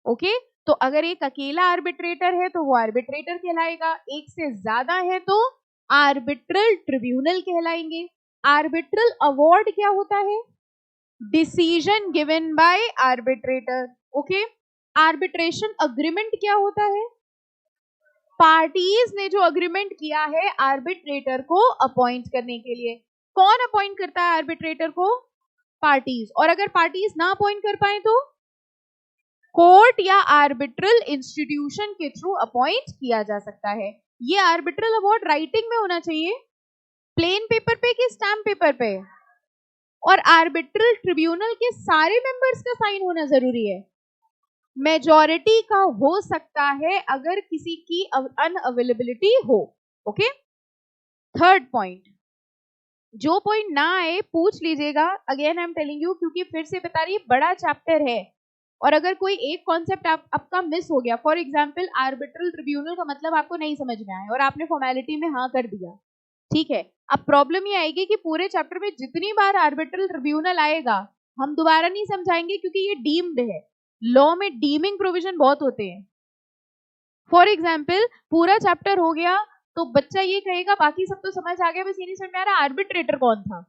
Okay, तो अगर एक अकेला आर्बिट्रेटर है तो वो आर्बिट्रेटर कहलाएगा, एक से ज्यादा है तो आर्बिट्रल ट्रिब्यूनल कहलाएंगे। आर्बिट्रल अवार्ड क्या होता है? Decision given bye arbitrator. Okay, arbitration agreement क्या होता है? पार्टीज ने जो अग्रीमेंट किया है आर्बिट्रेटर को अपॉइंट करने के लिए। कौन अपॉइंट करता है आर्बिट्रेटर को? पार्टीज। और अगर पार्टीज ना अपॉइंट कर पाए तो कोर्ट या आर्बिट्रल इंस्टीट्यूशन के थ्रू अपॉइंट किया जा सकता है। ये आर्बिट्रल अवार्ड राइटिंग में होना चाहिए, प्लेन पेपर पे कि स्टैम्प पेपर पे? और आर्बिट्रल ट्रिब्यूनल के सारे मेंबर्स का साइन होना जरूरी है। मेजॉरिटी का हो सकता है अगर किसी की अनअवेलेबिलिटी हो। ओके, थर्ड पॉइंट, जो पॉइंट ना आए पूछ लीजिएगा, again I am telling you, क्योंकि फिर से बता रही है बड़ा चैप्टर है और अगर कोई एक कॉन्सेप्ट आपका मिस हो गया, फॉर एग्जांपल आर्बिट्रल ट्रिब्यूनल का मतलब आपको नहीं समझ में आया और आपने फॉर्मेलिटी में हाँ कर दिया, ठीक है, अब प्रॉब्लम ये आएगी कि पूरे चैप्टर में जितनी बार आर्बिट्रल ट्रिब्यूनल आएगा हम दोबारा नहीं समझाएंगे क्योंकि ये डीम्ड है। लॉ में डीमिंग प्रोविजन बहुत होते हैं। फॉर एग्जाम्पल पूरा चैप्टर हो गया तो बच्चा ये कहेगा बाकी सब तो समझ आ गया, बस ये नहीं समझ में आ रहा आर्बिट्रेटर कौन था,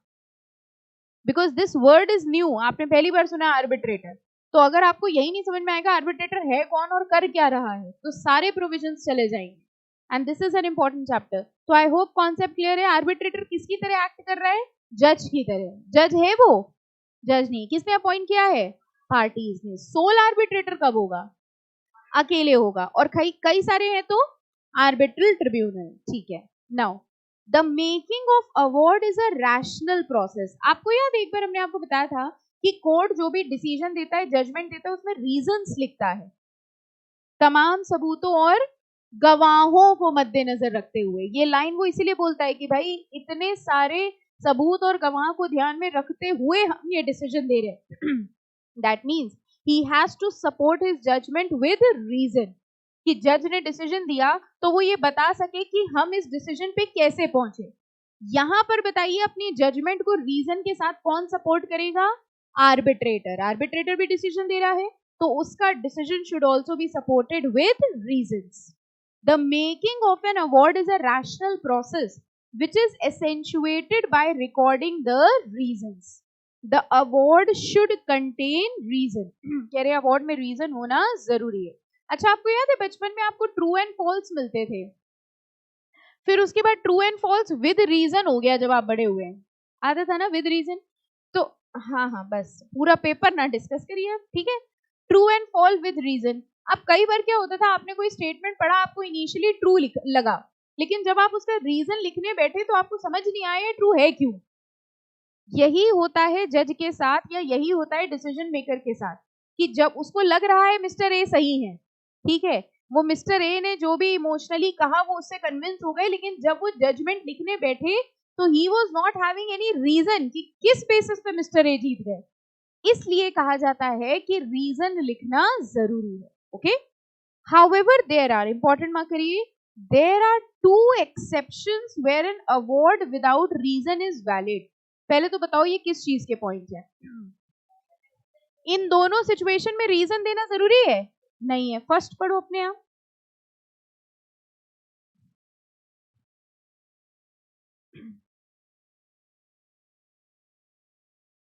because this word is new, आपने पहली बार सुना आर्बिट्रेटर। तो अगर आपको यही नहीं समझ में आएगा आर्बिट्रेटर है कौन और कर क्या रहा है, तो सारे प्रोविजंस चले जाएंगे। And this is an important chapter. तो आई होप कॉन्सेप्ट क्लियर है। आर्बिट्रेटर किसकी तरह एक्ट कर रहा है? जज की तरह। जज है वो? जज नहीं। किसने अपॉइंट किया है? पार्टीज ने। सोल आर्बिट्रेटर कब होगा? अकेले होगा, और कई सारे हैं तो आर्बिट्रल ट्रिब्यूनल। ठीक है, now the making of award is a rational process. आपको याद, एक बार हमने आपको बताया था कि कोर्ट जो भी डिसीजन देता है, जजमेंट देता है, उसमें रीजंस लिखता है तमाम सबूतों और गवाहों को मद्देनजर रखते हुए। ये लाइन वो इसीलिए बोलता है कि भाई इतने सारे सबूत और गवाह को ध्यान में रखते हुए हम ये डिसीजन दे रहे हैं। That means he has to support his judgment with reason, कि जज ने डिसीजन दिया तो वो ये बता सके कि हम इस डिसीजन पे कैसे पहुंचे। यहां पर बताइए अपनी जजमेंट को रीजन के साथ कौन सपोर्ट करेगा? आर्बिट्रेटर। आर्बिट्रेटर भी डिसीजन दे रहा है तो उसका decision should also be supported with reasons. The making of an award is a rational process which is accentuated by recording the reasons. The award should contain reason. कह रहे award में reason होना जरूरी है। अच्छा, आपको याद है बचपन में आपको ट्रू एंड फॉल्स मिलते थे, फिर उसके बाद true and false with reason हो गया जब आप बड़े हुए। आता था ना विद रीजन? तो हाँ बस पूरा पेपर ना डिस्कस करिए, ठीक है। True and false with reason. अब कई बार क्या होता था, आपने कोई स्टेटमेंट पढ़ा, आपको इनिशियली ट्रू लगा, लेकिन जब आप उसका रीजन लिखने बैठे तो आपको समझ नहीं आया ट्रू है क्यों। यही होता है जज के साथ, या यही होता है डिसीजन मेकर के साथ, कि जब उसको लग रहा है मिस्टर ए सही है, ठीक है, वो मिस्टर ए ने जो भी इमोशनली कहा वो उससे कन्विंस हो गए, लेकिन जब वो जजमेंट लिखने बैठे तो he was not having any reason कि किस बेसिस पे मिस्टर ए जीत गए। इसलिए कहा जाता है कि रीजन लिखना जरूरी है। Okay, however there are, important mark करिए, there are 2 exceptions where an award without reason is valid. पहले तो बताओ ये किस चीज के पॉइंट है? इन दोनों सिचुएशन में रीजन देना जरूरी है? नहीं है। फर्स्ट पढ़ो अपने आप।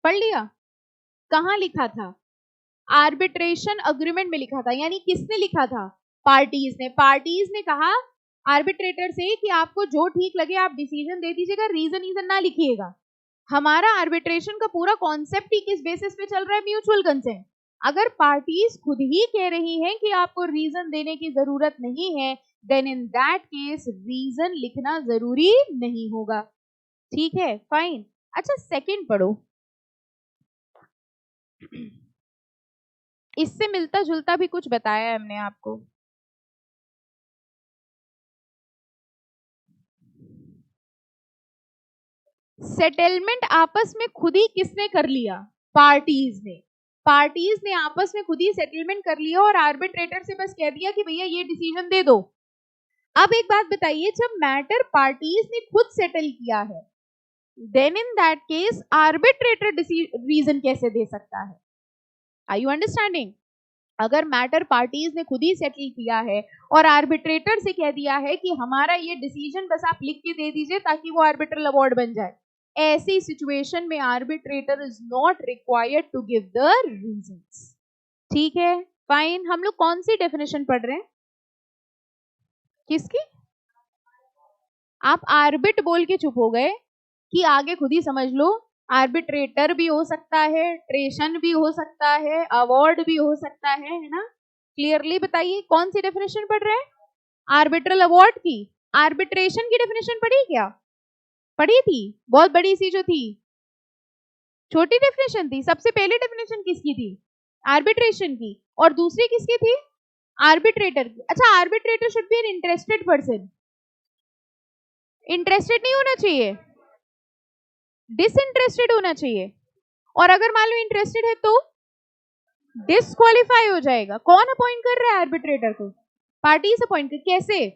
पढ़ लिया? कहां लिखा था? आर्बिट्रेशन अग्रीमेंट में लिखा था। यानी किसने लिखा था? पार्टीज ने। पार्टीज ने कहा आर्बिट्रेटर से कि आपको जो ठीक लगे आप डिसीजन दे दीजिएगा, रीजन ना लिखिएगा। हमारा आर्बिट्रेशन का पूरा कॉन्सेप्ट ही किस बेसिस पे चल रहा है? Mutual consent. अगर पार्टीज खुद ही कह रही हैं कि आपको रीजन देने की जरूरत नहीं है, then in that case reason लिखना जरूरी नहीं होगा। ठीक है, फाइन। अच्छा, सेकंड पढ़ो। इससे मिलता जुलता भी कुछ बताया है हमने आपको। सेटलमेंट आपस में खुद ही किसने कर लिया? पार्टीज ने। पार्टीज ने आपस में खुद ही सेटलमेंट कर लिया और आर्बिट्रेटर से बस कह दिया कि भैया ये डिसीजन दे दो। अब एक बात बताइए, जब मैटर पार्टीज ने खुद सेटल किया है, then in that case arbitrator reason कैसे दे सकता है? Are you understanding? अगर मैटर पार्टीज ने खुद ही सेटल किया है और आर्बिट्रेटर से कह दिया है कि हमारा ये डिसीजन बस आप लिख के दे दीजिए ताकि वो आर्बिट्रल अवार्ड बन जाए, ऐसी सिचुएशन में arbitrator is not required to give the reasons. ठीक है, फाइन। हम लोग कौन सी डेफिनेशन पढ़ रहे हैं? किसकी? आप आर्बिट बोल के चुप हो गए कि आगे खुद ही समझ लो। आर्बिट्रेटर भी हो सकता है, ट्रेशन भी हो सकता है, अवार्ड भी हो सकता है ना? क्लियरली बताइए कौन सी डेफिनेशन पढ़ रहे हैं? आर्बिट्रल अवार्ड की। आर्बिट्रेशन की डेफिनेशन पढ़ी क्या? पढ़ी थी? बहुत बड़ी सी जो थी, छोटी डेफिनेशन थी। सबसे पहले डेफिनेशन किसकी थी? आर्बिट्रेशन की। और दूसरी किसकी थी? आर्बिट्रेटर की। अच्छा, arbitrator should be an interested person. Interested नहीं होना चाहिए, डिसइंटरेस्टेड होना चाहिए। और अगर मान लो इंटरेस्टेड है तो डिस्क्वालीफाई हो जाएगा। कौन अपॉइंट कर रहा है आर्बिट्रेटर को? पार्टीज अपॉइंट कर। कैसे?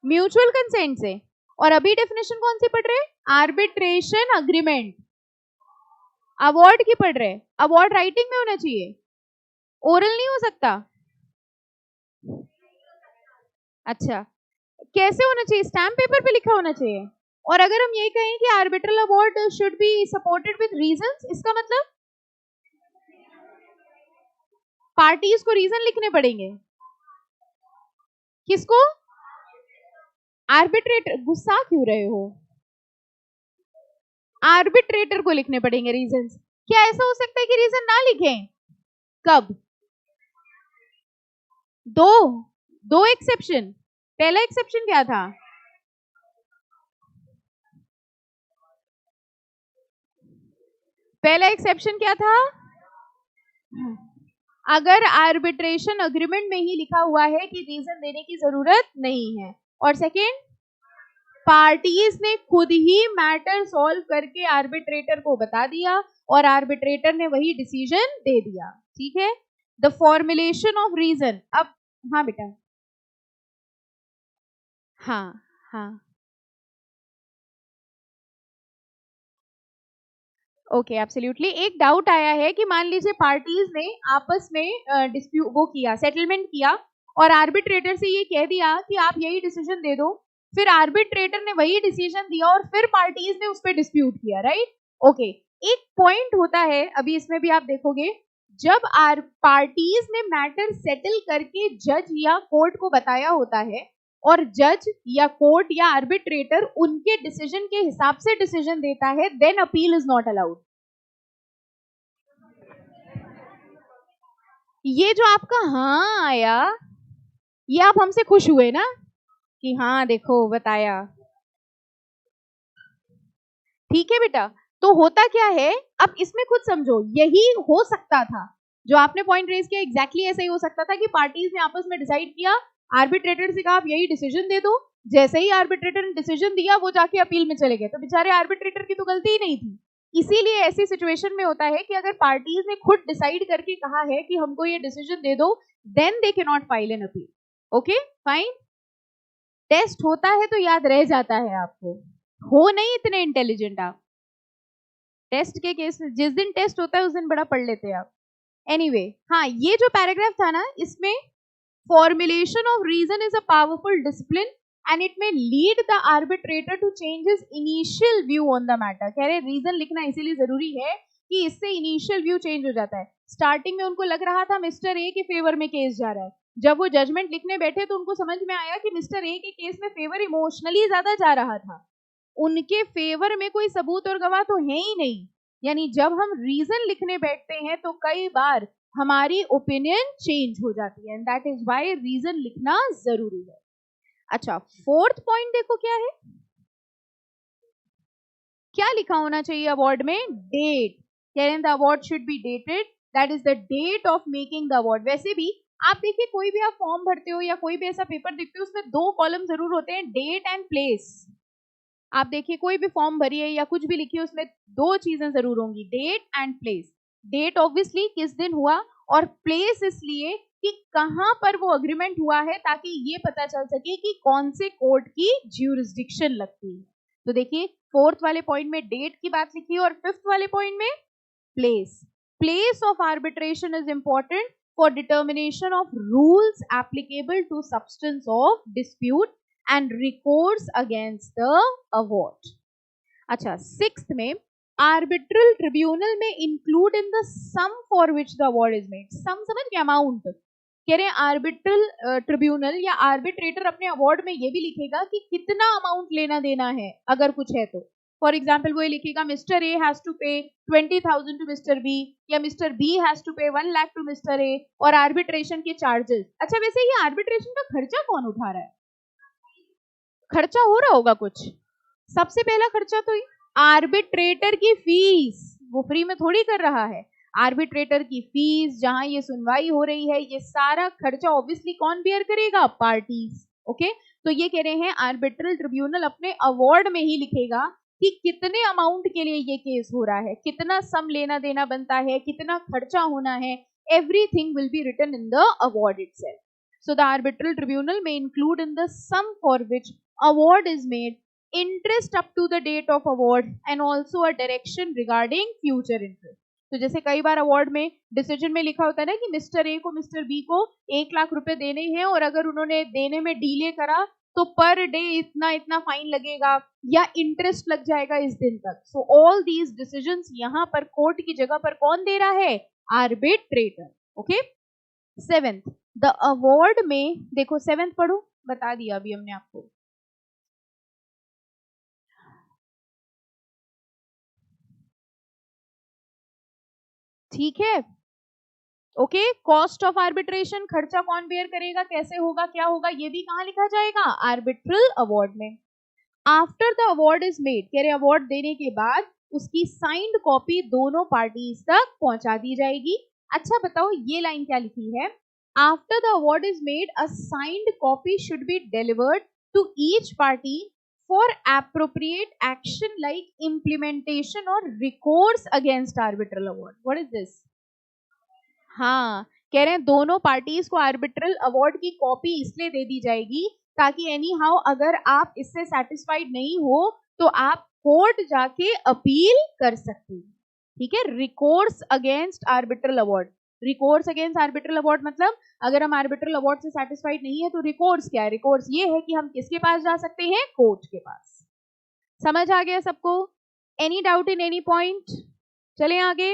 म्यूचुअल कंसेंट से। और अभी डेफिनेशन कौन सी पढ़ रहे हैं? Arbitration agreement. अवार्ड की पढ़ रहे हैं। अवार्ड राइटिंग में होना चाहिए, ओरल नहीं हो सकता। अच्छा, कैसे होना चाहिए? स्टैम्प पेपर पे लिखा होना चाहिए। और अगर हम ये कहें कि arbitral award should be supported with reasons, इसका मतलब पार्टीज को रीजन लिखने पड़ेंगे। किसको? आर्बिट्रेटर। गुस्सा क्यों रहे हो? आर्बिट्रेटर को लिखने पड़ेंगे रीजंस। क्या ऐसा हो सकता है कि रीजन ना लिखें? कब? दो एक्सेप्शन। पहला एक्सेप्शन क्या था? पहला एक्सेप्शन क्या था? अगर आर्बिट्रेशन अग्रीमेंट में ही लिखा हुआ है कि रीजन देने की जरूरत नहीं है। और सेकेंड, पार्टीज ने खुद ही मैटर सॉल्व करके आर्बिट्रेटर को बता दिया और आर्बिट्रेटर ने वही डिसीजन दे दिया। ठीक है, द फॉर्मुलेशन ऑफ रीजन। अब हाँ बेटा, हाँ हाँ, ओके, एब्सोल्युटली। एक डाउट आया है कि मान लीजिए पार्टीज ने आपस में डिस्प्यूट वो किया, सेटलमेंट किया और आर्बिट्रेटर से ये कह दिया कि आप यही डिसीजन दे दो। फिर आर्बिट्रेटर ने वही डिसीजन दिया और फिर पार्टीज ने उस पर डिस्प्यूट किया, राइट? ओके, एक पॉइंट होता है, अभी इसमें भी आप देखोगे, जब पार्टीज ने मैटर सेटल करके जज या कोर्ट को बताया होता है और जज या कोर्ट या आर्बिट्रेटर उनके डिसीजन के हिसाब से डिसीजन देता है, then appeal is not allowed. ये जो आपका हाँ आया, ये आप हमसे खुश हुए ना कि हाँ देखो बताया। ठीक है बेटा, तो होता क्या है, अब इसमें खुद समझो, यही हो सकता था जो आपने पॉइंट रेज किया, एग्जैक्टली ऐसा ही हो सकता था कि पार्टीज ने आपस में डिसाइड किया, आर्बिट्रेटर से कहा आप यही डिसीजन दे दो। जैसे ही आर्बिट्रेटर ने डिसीजन दिया, वो जाके अपील में चले गए, तो बेचारे आर्बिट्रेटर की तो गलती ही नहीं थी। इसीलिए ऐसी सिचुएशन में होता है कि अगर पार्टीज ने खुद डिसाइड करके कहा है कि हमको ये डिसीजन दे दो, then they can not file an appeal. Okay, fine. Test होता है तो याद रह जाता है आपको, हो नहीं इतने इंटेलिजेंट आप। टेस्ट के केस में जिस दिन टेस्ट होता है उस दिन बड़ा पढ़ लेते हैं आप। एनीवे हाँ, ये जो पैराग्राफ था ना, इसमें formulation of reason is a powerful discipline and it may lead the arbitrator to change his initial view on the matter। कह रहे रीजन लिखना इसीलिए जरूरी है कि इससे इनिशियल व्यू चेंज हो जाता है। स्टार्टिंग में उनको लग रहा था मिस्टर ए के फेवर में केस जा रहा है, जब वो जजमेंट लिखने बैठे तो उनको समझ में आया कि मिस्टर ए के केस में फेवर इमोशनली ज्यादा जा रहा था, उनके फेवर में कोई सबूत और गवाह तो है ही नहीं। यानी जब हम रीजन लिखने बैठते हैं तो कई बार हमारी ओपिनियन चेंज हो जाती है, and that is why reason लिखना जरूरी है। अच्छा, फोर्थ पॉइंट देखो क्या है, क्या लिखा होना चाहिए अवार्ड में? डेट। कह रहे हैं the award should be dated, that is the date of making the award. वैसे भी आप देखिए, कोई भी आप फॉर्म भरते हो या कोई भी ऐसा पेपर देखते हो, उसमें 2 कॉलम जरूर होते हैं, डेट एंड प्लेस। आप देखिए कोई भी फॉर्म भरिए या कुछ भी लिखिए, उसमें 2 चीजें जरूर होंगी, date and place. Date obviously किस दिन हुआ, और प्लेस इसलिए कि कहां पर वो अग्रीमेंट हुआ है, ताकि ये पता चल सके कि कौन से कोर्ट की ज्यूरिसडिक्शन लगती है। तो देखिए, फोर्थ वाले पॉइंट में डेट की बात लिखी है और फिफ्थ वाले पॉइंट में place. Place of arbitration is important for determination of rules applicable to substance of dispute and recourse against the award. अच्छा, सिक्स्थ में आर्बिट्रल ट्रिब्यूनल में include in the sum for which the award is made. Sum समझ के amount कह रहे हैं, arbitral tribunal या arbitrator अपने अवार्ड में ये भी लिखेगा कि कितना अमाउंट लेना देना है अगर कुछ है तो। फॉर एग्जाम्पल वो ये लिखेगा मिस्टर ए हैज टू पे 20,000 टू मिस्टर बी, या मिस्टर बी हैज टू पे 1 लाख टू मिस्टर ए, और आर्बिट्रेशन के चार्जेस। अच्छा, वैसे ये आर्बिट्रेशन का खर्चा कौन उठा रहा है? खर्चा हो रहा होगा कुछ, सबसे पहला खर्चा तो आर्बिट्रेटर की फीस, वो फ्री में थोड़ी कर रहा है। आर्बिट्रेटर की फीस, जहां ये सुनवाई हो रही है, ये सारा खर्चा ऑब्वियसली कौन बेयर करेगा? पार्टीज। ओके, तो ये कह रहे हैं आर्बिट्रल ट्रिब्यूनल अपने अवार्ड में ही लिखेगा कि कितने अमाउंट के लिए ये केस हो रहा है, कितना सम लेना देना बनता है, कितना खर्चा होना है, everything will be written in the award itself. So the arbitral tribunal may include in the sum for which award is made interest up to the date of award and also a direction regarding future interest. तो जैसे कई बार award में decision में लिखा होता है ना कि मिस्टर ए को मिस्टर बी को 1 लाख रुपए देने हैं, और अगर उन्होंने देने में डिले करा तो पर डे इतना इतना फाइन लगेगा या इंटरेस्ट लग जाएगा इस दिन तक। सो ऑल दीज डिसीजंस यहाँ पर कोर्ट की जगह पर कौन दे रहा है? Arbitrator. Okay, seventh, the award में देखो, सेवेंथ पढ़ो, बता दिया अभी हमने आपको। ठीक है, ओके, कॉस्ट ऑफ आर्बिट्रेशन, खर्चा कौन बेयर करेगा, कैसे होगा, क्या होगा, ये भी कहाँ लिखा जाएगा? आर्बिट्रल अवार्ड में। After the award is made, कह रहे अवार्ड देने के बाद उसकी साइंड कॉपी दोनों पार्टीज तक पहुंचा दी जाएगी। अच्छा बताओ, ये लाइन क्या लिखी है? After the award is made a signed copy should be delivered to each party for appropriate action like implementation और recourse against arbitral award. What is this? हाँ, कह रहे हैं दोनों पार्टीज को आर्बिट्रल अवार्ड की कॉपी इसलिए दे दी जाएगी ताकि एनी हाउ अगर आप इससे सेटिस्फाइड नहीं हो तो आप कोर्ट जाके अपील कर सकते हैं। ठीक है, recourse against arbitral award. Recourse against arbitral award मतलब अगर हम आर्बिट्रल अवार्ड से सेटिस्फाइड नहीं है तो रिकोर्स क्या है? रिकोर्स ये है कि हम किसके पास जा सकते हैं? कोर्ट के पास। समझ आ गया सबको? Any doubt in any point? चलें आगे।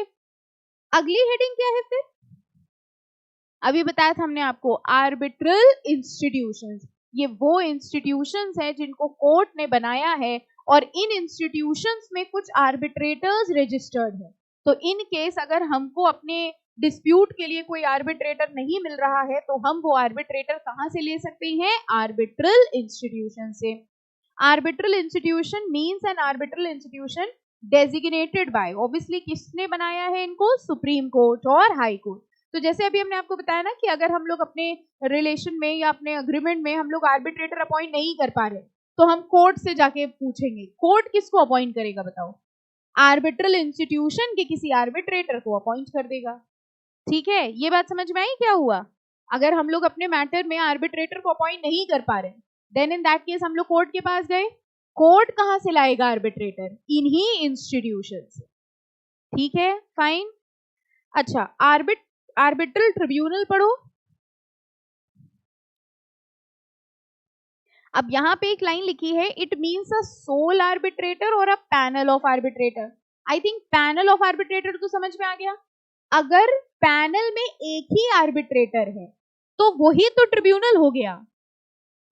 अगली हेडिंग क्या है फिर? अभी बताया था हमने आपको, आर्बिट्रल इंस्टीट्यूशंस। ये वो इंस्टीट्यूशंस हैं जिनको कोर्ट ने बनाया है और इन इंस्टीट्यूशंस में कुछ आर्बिट्रेटर्स रजिस्टर्ड हैं। तो इन केस अगर हमको अपने डिस्प्यूट के लिए कोई आर्बिट्रेटर नहीं मिल रहा है तो हम वो आर्बिट्रेटर कहां से ले सकते हैं? आर्बिट्रल इंस्टीट्यूशन से। Arbitral institution means an arbitral institution designated by, obviously किसने बनाया है इनको? सुप्रीम कोर्ट और हाई कोर्ट। तो जैसे अभी हमने आपको बताया ना कि अगर हम लोग अपने रिलेशन में या अपने अग्रीमेंट में हम लोग आर्बिट्रेटर अपॉइंट नहीं कर पा रहे तो हम कोर्ट से जाके पूछेंगे। कोर्ट किसको अपॉइंट करेगा बताओ? आर्बिट्रल इंस्टीट्यूशन के किसी आर्बिट्रेटर को अपॉइंट कर देगा। ठीक है, ये बात समझ में आई क्या हुआ? अगर हम लोग अपने मैटर में आर्बिट्रेटर को अपॉइंट नहीं कर पा रहे, देन इन दैट केस हम लोग कोर्ट के पास गए. कोर्ट कहां से लाएगा आर्बिट्रेटर? इन्हीं इंस्टीट्यूशन से. ठीक है, फाइन. अच्छा, आर्बिट्रल ट्रिब्यूनल पढ़ो. अब यहां पे एक लाइन लिखी है, it means a sole arbitrator और a panel of arbitrator. I think panel of arbitrator तो समझ में आ गया. अगर पैनल में एक ही आर्बिट्रेटर है तो वही तो ट्रिब्यूनल हो गया.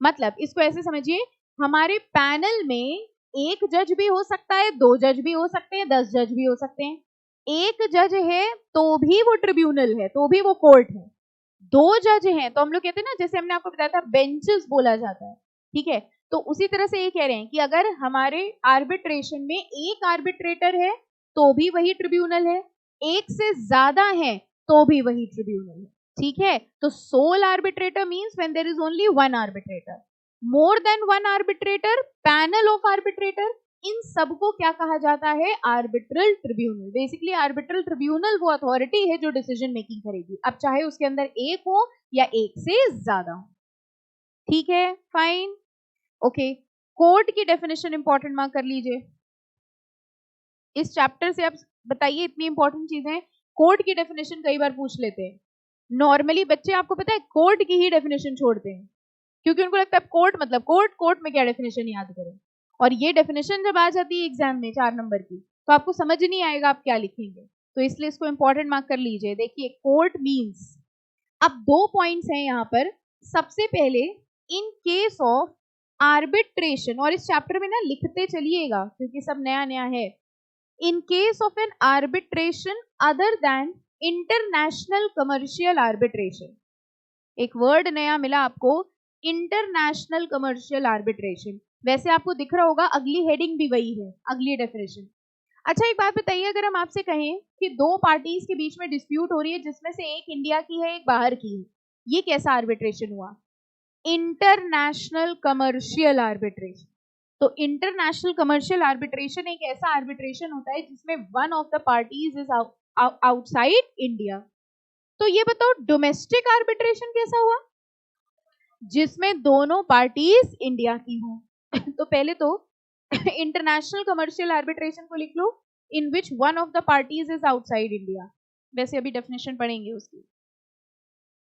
मतलब इसको ऐसे समझिए, हमारे पैनल में एक जज भी हो सकता है, 2 जज भी हो सकते हैं, 10 जज भी हो सकते हैं. एक जज है तो भी वो ट्रिब्यूनल है, तो भी वो कोर्ट है. 2 जज हैं तो हम लोग कहते हैं ना, जैसे हमने आपको बताया था बेंचेस बोला जाता है. ठीक है, तो उसी तरह से ये कह रहे हैं कि अगर हमारे आर्बिट्रेशन में एक आर्बिट्रेटर है तो भी वही ट्रिब्यूनल है, एक से ज्यादा है तो भी वही ट्रिब्यूनल है. ठीक है, तो sole arbitrator means when there is only one arbitrator. More than one arbitrator, panel of arbitrator, इन सबको क्या कहा जाता है? Arbitral tribunal. Basically arbitral tribunal वो अथॉरिटी है जो डिसीजन मेकिंग करेगी, अब चाहे उसके अंदर एक हो या एक से ज्यादा हो. ठीक है, फाइन. ओके, कोर्ट की डेफिनेशन इंपॉर्टेंट मार्क कर लीजिए. इस चैप्टर से आप बताइए, इतनी इंपॉर्टेंट चीजें. कोर्ट की डेफिनेशन कई बार पूछ लेते हैं. नॉर्मली बच्चे आपको पता है कोर्ट की ही डेफिनेशन छोड़ते हैं, क्योंकि उनको लगता है कोर्ट मतलब कोर्ट, कोर्ट में क्या डेफिनेशन याद करें. और ये डेफिनेशन जब आ जाती है एग्जाम में 4 नंबर की, तो आपको समझ नहीं आएगा आप क्या लिखेंगे. तो इसलिए इसको इंपॉर्टेंट मार्क कर लीजिए. देखिए, कोर्ट मीन्स, अब 2 पॉइंट्स हैं यहां पर. सबसे पहले, इन केस ऑफ आर्बिट्रेशन, और इस चैप्टर में ना लिखते चलिएगा क्योंकि सब नया नया है. इन case of N arbitration other than international commercial arbitration. एक वर्ड नया मिला आपको, इंटरनेशनल कमर्शियल आर्बिट्रेशन. वैसे आपको दिख रहा होगा अगली हेडिंग भी वही है, अगली डेफिनेशन. अच्छा, एक बात बताइए, अगर हम आपसे कहें कि 2 पार्टीज के बीच में डिस्प्यूट हो रही है जिसमें से एक इंडिया की है एक बाहर की है, ये कैसा आर्बिट्रेशन हुआ? International commercial arbitration. तो इंटरनेशनल कमर्शियल आर्बिट्रेशन एक ऐसा आर्बिट्रेशन होता है जिसमें one of the parties is outside India. तो ये बताओ डोमेस्टिक आर्बिट्रेशन कैसा हुआ? जिसमें दोनों पार्टीज इंडिया की हो. तो पहले तो इंटरनेशनल कमर्शियल आर्बिट्रेशन को लिख लो, in which one of the parties is outside India. वैसे अभी डेफिनेशन पढ़ेंगे उसकी.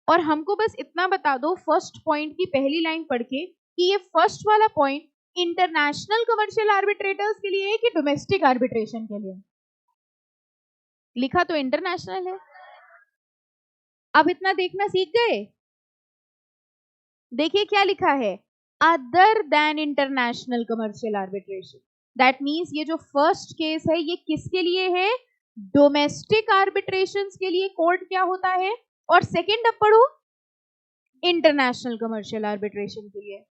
और हमको बस इतना बता दो फर्स्ट पॉइंट की पहली लाइन पढ़ के कि ये फर्स्ट वाला पॉइंट इंटरनेशनल कमर्शियल आर्बिट्रेटर्स के लिए है कि डोमेस्टिक आर्बिट्रेशन के लिए? लिखा तो इंटरनेशनल है. अब इतना देखना सीख गए. देखिए क्या लिखा है, other than international commercial arbitration. That means ये जो फर्स्ट केस है ये किसके लिए है? डोमेस्टिक आर्बिट्रेशन के लिए कोर्ट क्या होता है. और सेकेंड अब पढ़ो, इंटरनेशनल कमर्शियल आर्बिट्रेशन के लिए.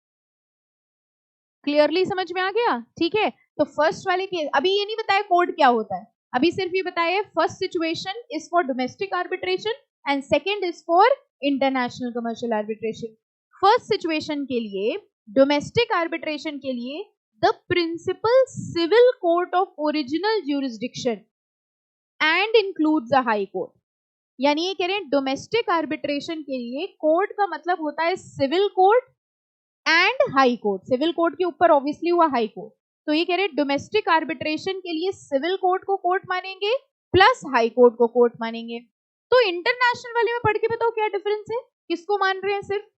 क्लियरली समझ में आ गया? ठीक है, तो फर्स्ट वाले केस, अभी ये नहीं बताया कोर्ट क्या होता है, अभी सिर्फ ये बताया first situation is for domestic arbitration and second is for international commercial arbitration. First situation के लिए, डोमेस्टिक आर्बिट्रेशन के लिए, the principal civil court of original jurisdiction and includes a high court. यानी ये कह रहे हैं डोमेस्टिक आर्बिट्रेशन के लिए कोर्ट का मतलब होता है civil court and high court. Civil court के ऊपर ऑब्वियसली हुआ हाई कोर्ट. तो ये कह रहे हैं डोमेस्टिक आर्बिट्रेशन के लिए सिविल कोर्ट को कोर्ट मानेंगे प्लस हाई कोर्ट को कोर्ट मानेंगे. तो इंटरनेशनल वाले में पढ़ के बताओ क्या डिफरेंस है, किसको मान रहे हैं? सिर्फ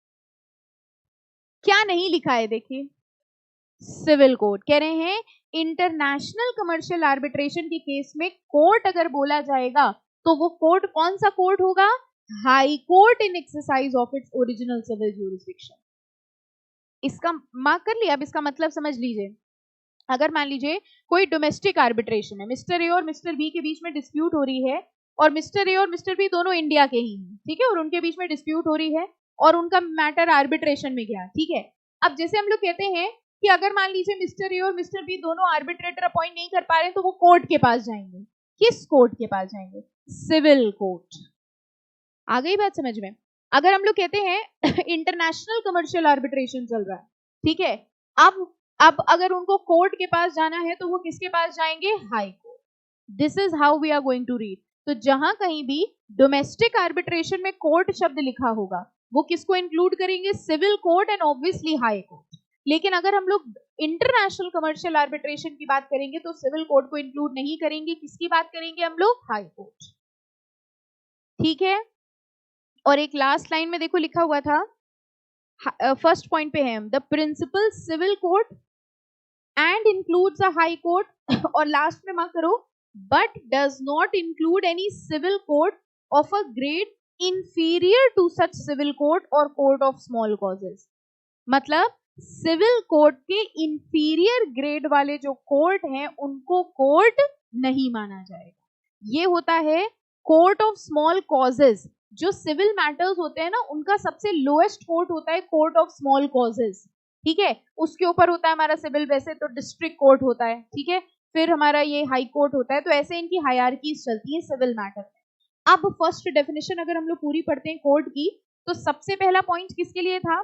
क्या नहीं लिखा है, देखिए सिविल कोर्ट. कह रहे हैं इंटरनेशनल कमर्शियल आर्बिट्रेशन के केस में कोर्ट अगर बोला जाएगा तो वो कोर्ट कौन सा कोर्ट होगा? High court in exercise of its original civil jurisdiction. इसका मार्क कर लिया. अब इसका मतलब समझ लीजिए, अगर मान लीजिए कोई डोमेस्टिक आर्बिट्रेशन है, मिस्टर ए और मिस्टर बी के बीच में डिस्प्यूट हो रही है और मिस्टर ए और मिस्टर बी दोनों इंडिया के ही हैं, ठीक है, और उनके बीच में डिस्प्यूट हो रही है और उनका मैटर आर्बिट्रेशन में गया. ठीक है, अब जैसे हम लोग कहते हैं कि अगर मान लीजिए मिस्टर ए और मिस्टर बी दोनों आर्बिट्रेटर अपॉइंट नहीं कर पा रहे तो वो कोर्ट के पास जाएंगे. किस कोर्ट के पास जाएंगे? Civil court. आ गई बात समझ में? अगर हम लोग कहते हैं इंटरनेशनल कमर्शियल आर्बिट्रेशन चल रहा है, ठीक है, अब अगर उनको कोर्ट के पास जाना है तो वो किसके पास जाएंगे? High court. This is how we are going to read. तो जहां कहीं भी डोमेस्टिक आर्बिट्रेशन में कोर्ट शब्द लिखा होगा वो किसको इंक्लूड करेंगे? Civil court and obviously high court. लेकिन अगर हम लोग इंटरनेशनल कमर्शियल आर्बिट्रेशन की बात करेंगे तो सिविल कोर्ट को इंक्लूड नहीं करेंगे। किसकी बात करेंगे हम लोग? High court. ठीक है, और एक लास्ट लाइन में देखो लिखा हुआ था, फर्स्ट पॉइंट पे है हम, the principal civil court and includes a high court और लास्ट में मार्क करो, but does not include any civil court of a grade inferior to such civil court or court of small causes। मतलब civil court के inferior grade वाले जो court हैं उनको court नहीं माना जाएगा। ये होता है कोर्ट ऑफ स्मॉल कॉजेज। जो सिविल मैटर्स होते हैं ना उनका सबसे लोएस्ट कोर्ट होता है कोर्ट ऑफ स्मॉल कॉजेज। ठीक है, उसके ऊपर होता है हमारा सिविल, वैसे तो डिस्ट्रिक्ट कोर्ट होता है। ठीक है, फिर हमारा ये हाई कोर्ट होता है। तो ऐसे इनकी हायरार्कीज चलती है सिविल मैटर में। अब फर्स्ट डेफिनेशन अगर हम लोग पूरी पढ़ते हैं कोर्ट की, तो सबसे पहला पॉइंट किसके लिए था?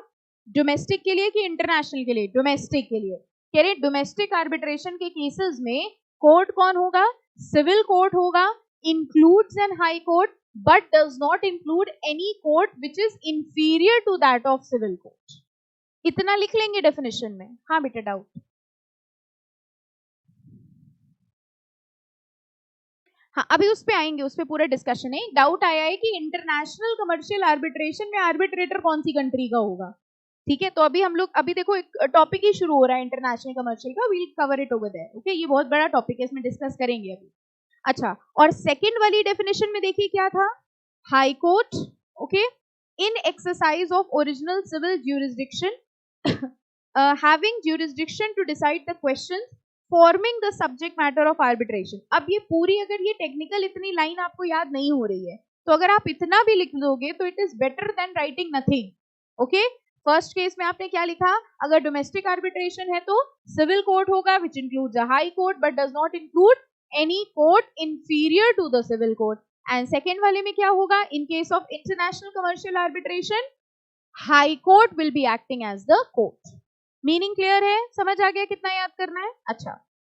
डोमेस्टिक के लिए कि इंटरनेशनल के लिए? डोमेस्टिक के लिए। कह रहे डोमेस्टिक आर्बिट्रेशन के केसेस में कोर्ट कौन होगा? सिविल कोर्ट होगा। Includes an high court but does not include any court which is inferior to that of civil court. इतना लिख लेंगे डेफिनेशन में। हाँ बेटा, डाउट? हाँ, अभी उस पे आएंगे, उस पे पूरा डिस्कशन है। डाउट आया है कि इंटरनेशनल कमर्शियल आर्बिट्रेशन में आर्बिट्रेटर कौन सी कंट्री का होगा। ठीक है, तो अभी हम लोग अभी देखो एक टॉपिक ही शुरू हो रहा है इंटरनेशनल कमर्शियल का, we'll cover it over there. Okay, ये बहुत बड़ा टॉपिक है, इसमें डिस्कस करेंगे अभी। अच्छा, और सेकंड वाली डेफिनेशन में देखिए क्या था? High court, okay, in exercise of original civil jurisdiction having jurisdiction to decide the questions forming the subject matter of arbitration. अब ये पूरी, अगर ये टेक्निकल इतनी लाइन आपको याद नहीं हो रही है तो अगर आप इतना भी लिख दोगे तो it is better than writing nothing. Okay, first case में आपने क्या लिखा? अगर डोमेस्टिक आर्बिट्रेशन है तो सिविल कोर्ट होगा which includes a high court but does not include any court inferior to the civil court. And second वाले में क्या होगा? In case of international commercial arbitration high court will be acting as the court. Meaning clear है? समझ आ गया कितना याद करना है? अच्छा,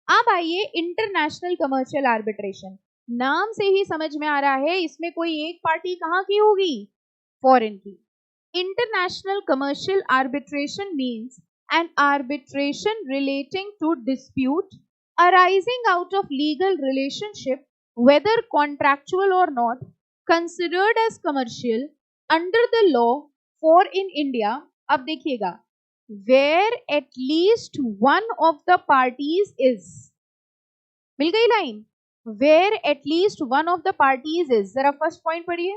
अब आइए इंटरनेशनल कमर्शियल आर्बिट्रेशन। नाम से ही समझ में आ रहा है इसमें कोई एक पार्टी कहां की होगी? फॉरेन की। International commercial arbitration means an arbitration relating to dispute arising out of legal relationship whether contractual और not considered as commercial under the law for in India. अब देखिएगा, where at least one of the parties is, मिल गई line? where at least one of the parties is, जरा first point पढ़िए।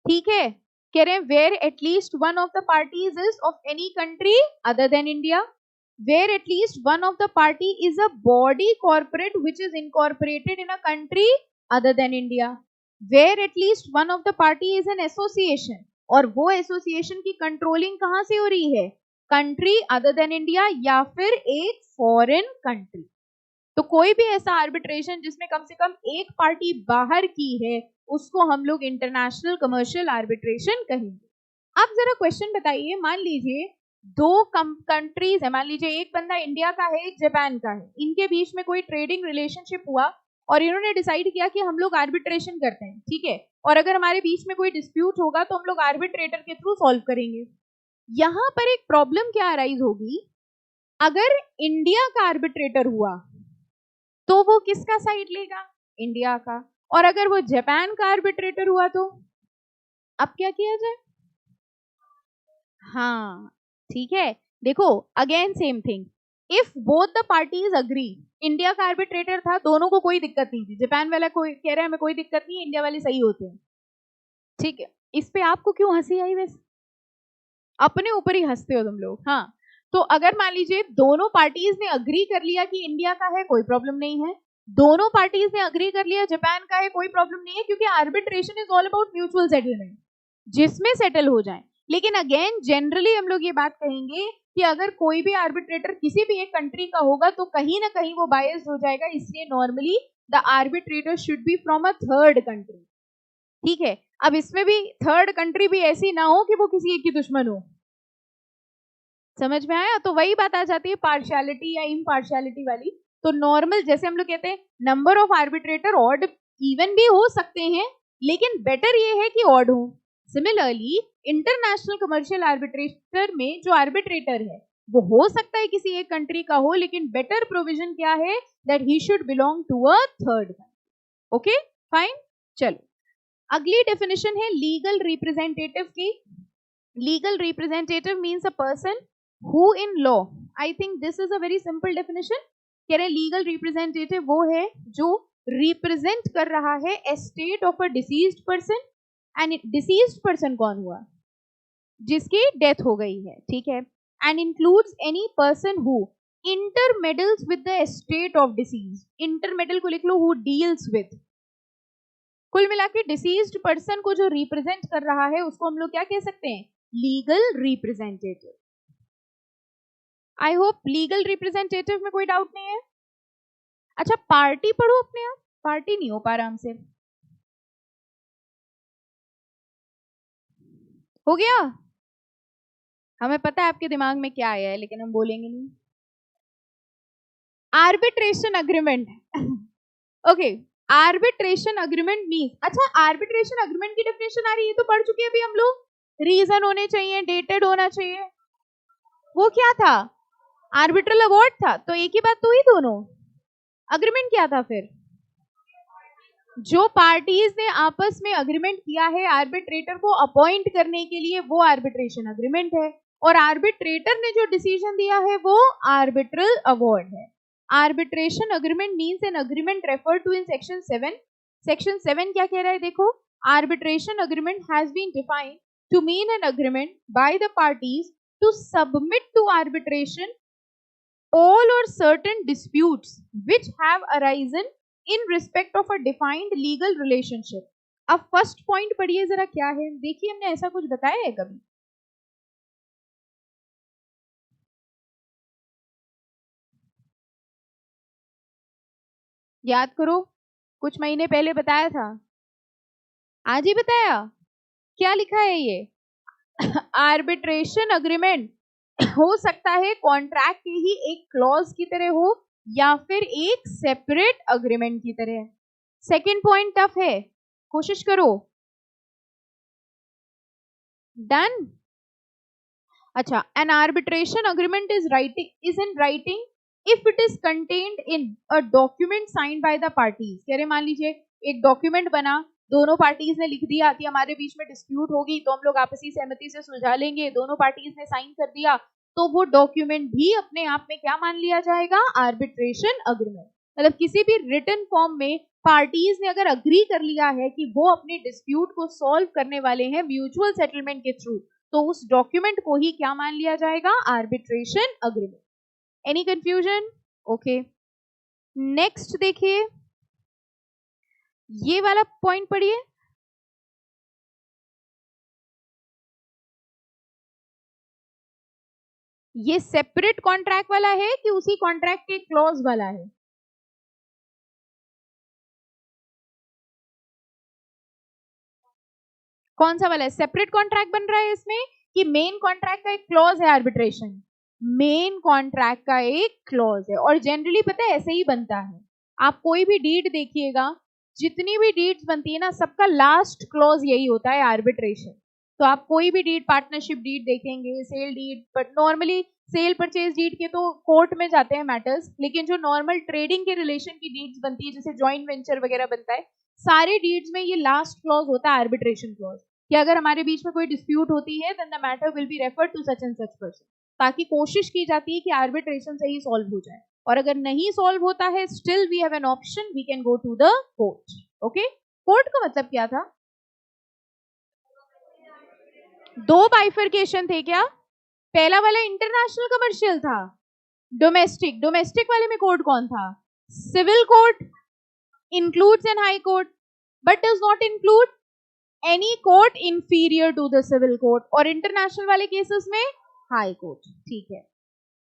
ठीक है, कह रहे हैं where at least one of the parties is of any country other than India, where at least one of the party is a body corporate which is incorporated in a country other than India, where at least one of the party is an association, और वो association की controlling कहां से हो रही है? Country other than India या फिर एक फॉरेन कंट्री। तो कोई भी ऐसा आर्बिट्रेशन जिसमें कम से कम एक पार्टी बाहर की है उसको हम लोग इंटरनेशनल कमर्शियल आर्बिट्रेशन कहेंगे। अब जरा क्वेश्चन बताइए, मान लीजिए दो कंट्रीज है, मान लीजिए एक बंदा इंडिया का है एक जापान का है, इनके बीच में कोई ट्रेडिंग रिलेशनशिप हुआ और इन्होंने डिसाइड किया कि हम लोग आर्बिट्रेशन करते हैं। ठीक है, और अगर हमारे बीच में कोई डिस्प्यूट होगा तो हम लोग आर्बिट्रेटर के थ्रू सॉल्व करेंगे। यहां पर एक प्रॉब्लम क्या अराइज होगी? अगर इंडिया का आर्बिट्रेटर हुआ तो वो किसका साइड लेगा? इंडिया का। और अगर वो जापान का आर्बिट्रेटर हुआ तो अब क्या किया जाए? हाँ ठीक है, देखो again same thing, if both the parties agree, India का आर्बिट्रेटर था, दोनों को कोई दिक्कत नहीं थी, जापान वाला कोई कह रहा है हमें कोई दिक्कत नहीं, इंडिया वाले सही होते हैं। ठीक है, इस पे आपको क्यों हंसी आई? वैसे अपने ऊपर ही हंसते हो तुम लोग। हाँ, तो अगर मान लीजिए दोनों पार्टीज ने अग्री कर लिया कि इंडिया का है, कोई प्रॉब्लम नहीं है, दोनों पार्टीज ने अग्री कर लिया जापान का है, कोई प्रॉब्लम नहीं है, क्योंकि arbitration is all about mutual settlement, जिसमें सेटल हो जाए। लेकिन अगेन जनरली हम लोग ये बात कहेंगे कि अगर कोई भी आर्बिट्रेटर किसी भी एक कंट्री का होगा तो कहीं ना कहीं वो बायस्ड हो जाएगा, इसलिए normally the arbitrator should B from a third country. ठीक है, अब इसमें भी थर्ड कंट्री भी ऐसी ना हो कि वो किसी एक की दुश्मन हो। समझ में आया? तो वही बात आ जाती है पार्शियलिटी या इम्पार्शियलिटी वाली। तो नॉर्मल जैसे हम लोग कहते हैं number of arbitrator odd even भी हो सकते हैं, लेकिन बेटर ये है कि ऑड हो। सिमिलरली इंटरनेशनल कमर्शियल आर्बिट्रेटर में जो आर्बिट्रेटर है वो हो सकता है किसी एक कंट्री का हो, लेकिन बेटर प्रोविजन क्या है, that he should belong to a third country. Okay fine. चलो अगली डेफिनेशन है लीगल रिप्रेजेंटेटिव की। Legal representative means a person who in law, I think this is a very simple definition. कह रहे legal representative वो है जो represent कर रहा है estate of a deceased person. And deceased person कौन हुआ, जिसकी डेथ हो गई है, ठीक है। And includes any person who intermeddles with the estate of deceased. Intermeddle को लिख लो, हु डील्स विद। कुल मिला के डिसीज्ड पर्सन को जो रिप्रेजेंट कर रहा है उसको हम लोग क्या कह सकते हैं, legal representative. I hope legal representative में कोई डाउट नहीं है। अच्छा पार्टी पढ़ो अपने आप, पार्टी नहीं हो पा रहा हमसे, हो गया। हमें पता है आपके दिमाग में क्या आया है, लेकिन हम बोलेंगे नहीं। Arbitration agreement okay, arbitration agreement means, अच्छा आर्बिट्रेशन अग्रीमेंट की डेफिनेशन आ रही है तो पढ़ चुके हैं अभी हम लोग। रीजन होने चाहिए, डेटेड होना चाहिए, वो क्या था, आर्बिट्रल अवार्ड था। तो एक ही बात तो हुई दोनों। अग्रीमेंट क्या था फिर, जो पार्टीज ने आपस में अग्रीमेंट किया है आर्बिट्रेटर को अपॉइंट करने के लिए, वो आर्बिट्रेशन अग्रीमेंट है। और आर्बिट्रेटर ने जो डिसीजन दिया है वो आर्बिट्रल अवार्ड है। Arbitration agreement means an agreement refer to in section 7। Section 7 क्या कह रहा है, देखो, arbitration agreement has been defined to mean an agreement by the parties to submit to arbitration all or certain disputes which have arisen in respect of a defined legal relationship। अब first point पढ़िए जरा क्या है, देखिए हमने ऐसा कुछ बताया है कभी, याद करो, कुछ महीने पहले बताया था, आज ही बताया, क्या लिखा है ये आर्बिट्रेशन अग्रीमेंट हो सकता है कॉन्ट्रैक्ट के ही एक क्लॉज की तरह हो या फिर एक सेपरेट अग्रीमेंट की तरह। सेकंड पॉइंट टफ है, कोशिश करो। डन। अच्छा, N arbitration agreement is in writing if it is contained in a document signed by the parties. कह रहे मान लीजिए एक डॉक्यूमेंट बना, दोनों पार्टीज ने लिख दिया कि हमारे बीच में डिस्प्यूट होगी तो हम लोग आपसी सहमति से सुलझा लेंगे, दोनों पार्टीज ने साइन कर दिया, तो वो डॉक्यूमेंट भी अपने आप में क्या मान लिया जाएगा, आर्बिट्रेशन अग्रीमेंट। मतलब किसी भी रिटन फॉर्म में पार्टीज ने अगर अग्री कर लिया है कि वो अपने डिस्प्यूट को सॉल्व करने वाले हैं म्यूचुअल सेटलमेंट के थ्रू, तो उस डॉक्यूमेंट को ही क्या मान लिया जाएगा, arbitration agreement. Any confusion? Okay, next देखिए, ये वाला पॉइंट पढ़िए, ये सेपरेट कॉन्ट्रैक्ट वाला है कि उसी कॉन्ट्रैक्ट के क्लॉज वाला है? कौन सा वाला है, सेपरेट कॉन्ट्रैक्ट बन रहा है इसमें कि मेन कॉन्ट्रैक्ट का एक क्लॉज है आर्बिट्रेशन? मेन कॉन्ट्रैक्ट का एक क्लॉज है, और जनरली पता है ऐसे ही बनता है। आप कोई भी डीड देखिएगा, जितनी भी डीड्स बनती है ना, सबका लास्ट क्लॉज यही होता है, आर्बिट्रेशन। तो आप कोई भी डीड, पार्टनरशिप डीड देखेंगे, sale deed, but normally sale purchase deed के तो कोर्ट में जाते हैं मैटर्स, लेकिन जो नॉर्मल ट्रेडिंग के रिलेशन की डीड्स बनती है, जैसे जॉइंट वेंचर वगैरह बनता है, सारे डीड्स में ये लास्ट क्लॉज होता है आर्बिट्रेशन क्लॉज, कि अगर हमारे बीच में कोई डिस्प्यूट होती है then the matter will be referred to such and such person, ताकि कोशिश की जाती है कि आर्बिट्रेशन से ही सॉल्व हो जाए, और अगर नहीं सॉल्व होता है still we have an option, we can go to the court. Okay, court का मतलब क्या था, दो बाइफरकेशन थे क्या, पहला वाला इंटरनेशनल कमर्शियल था, डोमेस्टिक, डोमेस्टिक वाले में कोर्ट कौन था, civil court includes an high court but does not include any court inferior to the civil court, और इंटरनेशनल वाले केसेस में हाई कोर्ट। ठीक है,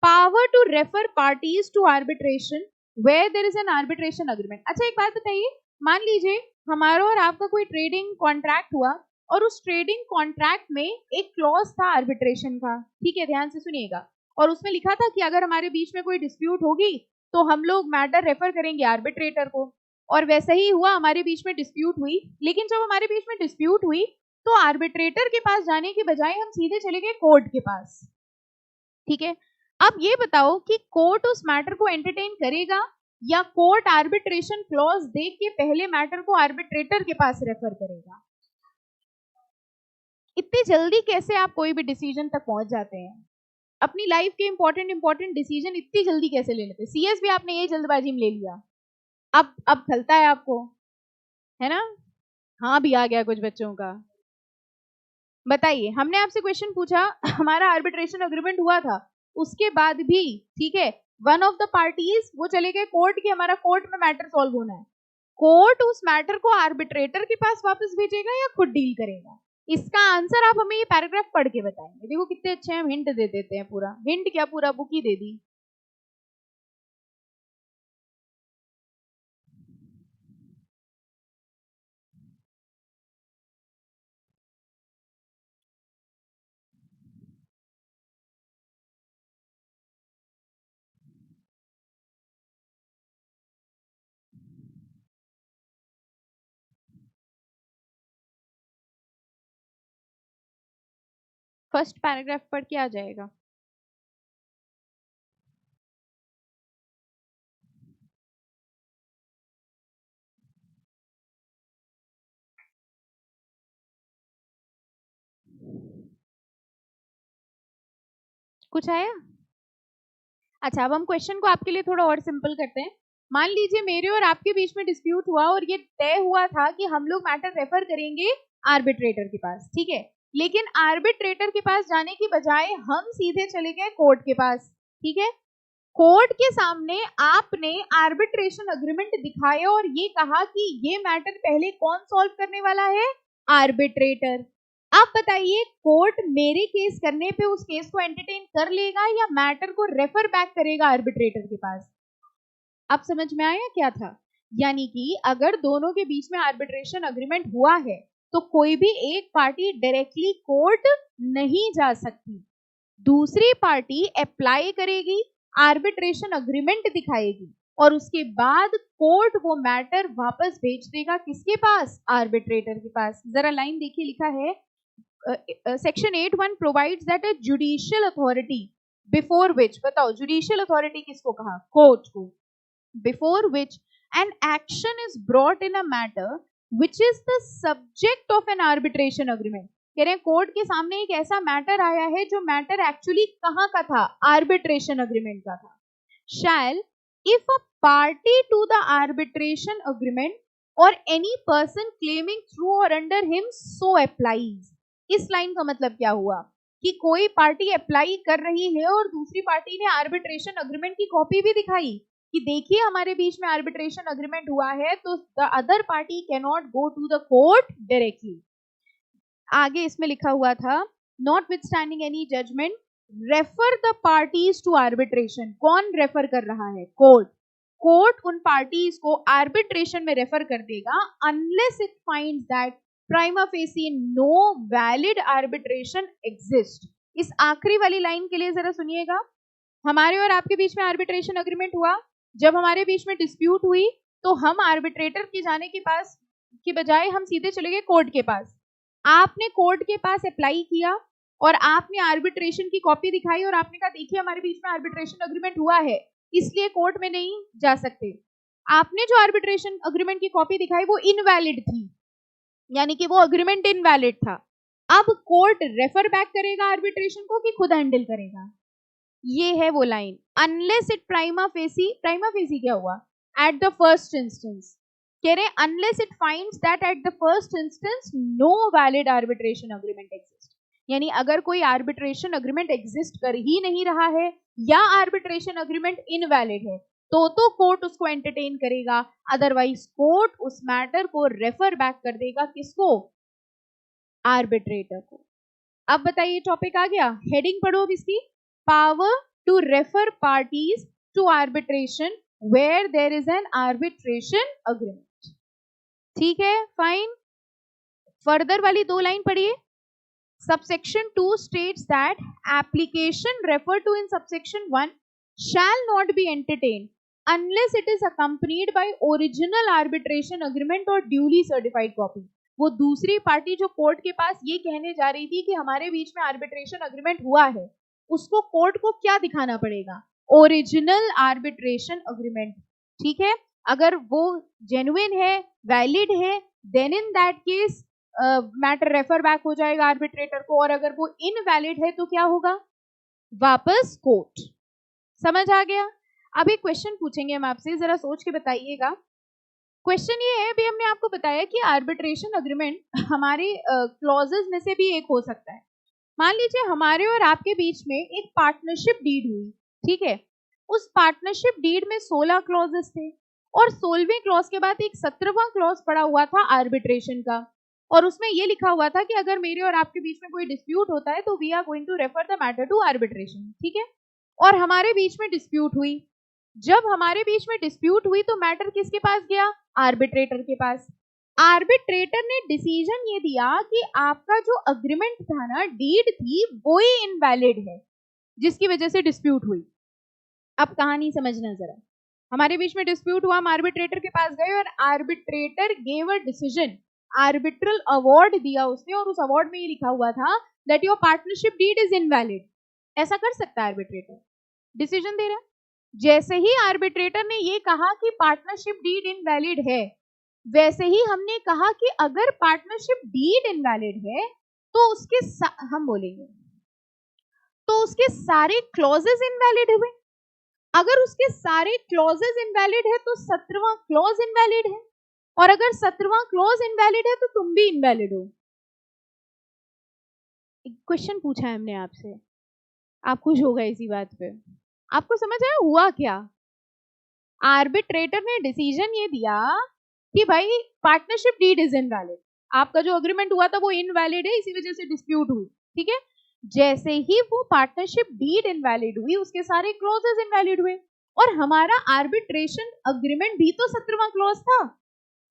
power to refer parties to arbitration where there is an arbitration agreement. अच्छा एक बात बताइए, मान लीजिए हमारा और आपका कोई ट्रेडिंग कॉन्ट्रैक्ट हुआ और उस ट्रेडिंग कॉन्ट्रैक्ट में एक क्लॉज था आर्बिट्रेशन का, ठीक है, ध्यान से सुनिएगा, और उसमें लिखा था कि अगर हमारे बीच में कोई डिस्प्यूट होगी तो हम लोग मैटर रेफर करेंगे आर्बिट्रेटर को। और वैसा ही हुआ, हमारे बीच में डिस्प्यूट हुई, लेकिन जब हमारे बीच में डिस्प्यूट हुई तो आर्बिट्रेटर के पास जाने के बजाय हम सीधे चले गए कोर्ट के पास, ठीक है। अब ये बताओ कि कोर्ट उस मैटर को एंटरटेन करेगा या कोर्ट आर्बिट्रेशन क्लॉज देख के पहले मैटर को आर्बिट्रेटर के पास रेफर करेगा? इतनी जल्दी कैसे आप कोई भी डिसीजन तक पहुंच जाते हैं? अपनी लाइफ के इंपॉर्टेंट डिसीजन इतनी जल्दी कैसे ले लेते? सीएस भी आपने ये जल्दबाजी में ले लिया, अब खलता है आपको, है ना? हाँ भी आ गया कुछ बच्चों का। बताइए, हमने आपसे क्वेश्चन पूछा, हमारा आर्बिट्रेशन अग्रीमेंट हुआ था, उसके बाद भी, ठीक है, वन ऑफ द पार्टीज वो चले गए कोर्ट की, हमारा कोर्ट में मैटर सॉल्व होना है, कोर्ट उस मैटर को आर्बिट्रेटर के पास वापस भेजेगा या खुद डील करेगा? इसका आंसर आप हमें ये पैराग्राफ पढ़ के बताएंगे। देखो कितने अच्छे हम हिंट दे देते हैं, पूरा हिंट क्या, पूरा बुक ही दे दी। फर्स्ट पैराग्राफ पढ़ के आ जाएगा। कुछ आया? अच्छा, अब हम क्वेश्चन को आपके लिए थोड़ा और सिंपल करते हैं। मान लीजिए मेरे और आपके बीच में डिस्प्यूट हुआ और ये तय हुआ था कि हम लोग मैटर रेफर करेंगे आर्बिट्रेटर के पास, ठीक है, लेकिन आर्बिट्रेटर के पास जाने की बजाय हम सीधे चले गए कोर्ट के पास, ठीक है। कोर्ट के सामने आपने आर्बिट्रेशन अग्रीमेंट दिखाया और ये कहा कि ये मैटर पहले कौन सॉल्व करने वाला है? आर्बिट्रेटर। अब बताइए, कोर्ट मेरे केस करने पे उस केस को एंटरटेन कर लेगा या मैटर को रेफर बैक करेगा आर्बिट्रेटर के पास? अब समझ में आया क्या था? यानी कि अगर दोनों के बीच में आर्बिट्रेशन अग्रीमेंट हुआ है तो कोई भी एक पार्टी डायरेक्टली कोर्ट नहीं जा सकती, दूसरी पार्टी अप्लाई करेगी, आर्बिट्रेशन अग्रीमेंट दिखाएगी और उसके बाद कोर्ट वो मैटर वापस भेज देगा किसके पास? आर्बिट्रेटर के पास। जरा लाइन देखिए, लिखा है section 8(1) provides that a judicial authority before which, बताओ जुडिशियल अथॉरिटी किसको कहा? कोर्ट को। Before which an action is brought in a matter which is the subject of N arbitration agreement. कह रहे हैं कोर्ट के सामने एक ऐसा मैटर आया है जो मैटर एक्चुअली कहां का था? आर्बिट्रेशन अग्रीमेंट का था। Shall if a party to the arbitration agreement और एनी पर्सन क्लेमिंग थ्रू और अंडर हिम सो अप्लाइज। इस लाइन का मतलब क्या हुआ कि कोई पार्टी अप्लाई कर रही है और दूसरी पार्टी ने आर्बिट्रेशन अग्रीमेंट की कॉपी भी दिखाई कि देखिए हमारे बीच में आर्बिट्रेशन अग्रीमेंट हुआ है, तो the other party can not go to the court directly. आगे इसमें लिखा हुआ था notwithstanding any judgment refer the parties to arbitration. कौन रेफर कर रहा है? कोर्ट। कोर्ट उन पार्टीज को आर्बिट्रेशन में रेफर कर देगा unless it finds that prima facie no valid arbitration exist. इस आखिरी वाली लाइन के लिए जरा सुनिएगा। हमारे और आपके बीच में आर्बिट्रेशन अग्रीमेंट हुआ, जब हमारे बीच में डिस्प्यूट हुई तो हम आर्बिट्रेटर के जाने के पास के बजाय हम सीधे चले गए कोर्ट के पास। आपने कोर्ट के पास अप्लाई किया और आपने आर्बिट्रेशन की कॉपी दिखाई और आपने कहा देखिए हमारे बीच में आर्बिट्रेशन अग्रीमेंट हुआ है, इसलिए कोर्ट में नहीं जा सकते। आपने जो आर्बिट्रेशन अग्रीमेंट की कॉपी दिखाई वो इनवैलिड थी, यानी कि वो अग्रीमेंट इनवैलिड था। अब कोर्ट रेफर बैक करेगा आर्बिट्रेशन को कि खुद हैंडल करेगा? ये है वो line, unless it prima facie क्या हुआ? At the first instance. कह रहे unless it finds that at the first instance no valid arbitration agreement exist. यानी अगर कोई आर्बिट्रेशन अग्रीमेंट एग्जिस्ट कर ही नहीं रहा है या आर्बिट्रेशन अग्रीमेंट इनवैलिड है तो कोर्ट उसको एंटरटेन करेगा, अदरवाइज कोर्ट उस मैटर को रेफर बैक कर देगा किसको? आर्बिट्रेटर को। अब बताइए टॉपिक आ गया, हेडिंग पढ़ो अब इसकी, power to refer parties to arbitration where there is an arbitration agreement. ठीक है, फाइन। फर्दर वाली दो लाइन पढ़िए। Subsection 2 states that application referred to in subsection 1 shall not be entertained unless it is accompanied by original arbitration agreement और duly certified copy। वो दूसरी party जो court के पास ये कहने जा रही थी कि हमारे बीच में आर्बिट्रेशन अग्रीमेंट हुआ है, उसको कोर्ट को क्या दिखाना पड़ेगा? Original arbitration agreement. ठीक है, अगर वो जेन्युइन है, वैलिड है, then in that case matter refer back हो जाएगा आर्बिट्रेटर को, और अगर वो इनवैलिड है तो क्या होगा? वापस कोर्ट। समझ आ गया? अब एक क्वेश्चन पूछेंगे हम आपसे, जरा सोच के बताइएगा। क्वेश्चन ये है, अभी हमने आपको बताया कि आर्बिट्रेशन अग्रीमेंट हमारे क्लॉजेस में से भी एक हो सकता है। मान लीजिए हमारे और आपके बीच में एक पार्टनरशिप डीड हुई, ठीक है, उस पार्टनरशिप डीड में 16 क्लॉजेस थे और 16वें क्लॉज के बाद एक 17वां क्लॉज पड़ा हुआ था आर्बिट्रेशन का, और उसमें ये लिखा हुआ था कि अगर मेरे और आपके बीच में कोई डिस्प्यूट होता है तो we are going to refer the matter to arbitration. ठीक है, और हमारे बीच में डिस्प्यूट हुई। जब हमारे बीच में डिस्प्यूट हुई तो मैटर किसके पास गया? आर्बिट्रेटर के पास। आर्बिट्रेटर ने डिसीजन ये दिया कि आपका जो अग्रीमेंट था ना, डीड थी, वो ही इनवैलिड है, जिसकी वजह से डिस्प्यूट हुई। अब कहानी समझना जरा। हमारे बीच में डिस्प्यूट हुआ, हम आर्बिट्रेटर के पास गए और arbitrator gave a decision, arbitral award दिया उसने, और उस अवार्ड में ये लिखा हुआ था that your partnership deed is invalid. ऐसा कर सकता है आर्बिट्रेटर, डिसीजन दे रहा है। जैसे ही आर्बिट्रेटर ने ये कहा कि पार्टनरशिप डीड इनवैलिड है, वैसे ही हमने कहा कि अगर पार्टनरशिप डीड इनवैलिड है तो उसके हम बोलेंगे तो उसके सारे क्लॉजेस इनवैलिड हुए। अगर उसके सारे क्लॉजेस इनवैलिड है तो 17वां क्लॉज इनवैलिड है, और अगर 17वां क्लॉज इनवैलिड है तो तुम भी इनवैलिड हो। एक क्वेश्चन पूछा है हमने आपसे, आप खुश हो गए इसी बात पे? आपको समझ आया हुआ क्या? आर्बिट्रेटर ने डिसीजन ये दिया कि भाई पार्टनरशिप डीड इज इनवैलिड, आपका जो अग्रीमेंट हुआ था वो इनवैलिड है, इसी वजह से डिस्प्यूट हुई। ठीक है, जैसे ही वो पार्टनरशिप डीड इनवैलिड हुई, उसके सारे क्लॉजेस इनवैलिड हुए, और हमारा आर्बिट्रेशन अग्रीमेंट भी तो 17वां क्लॉज था,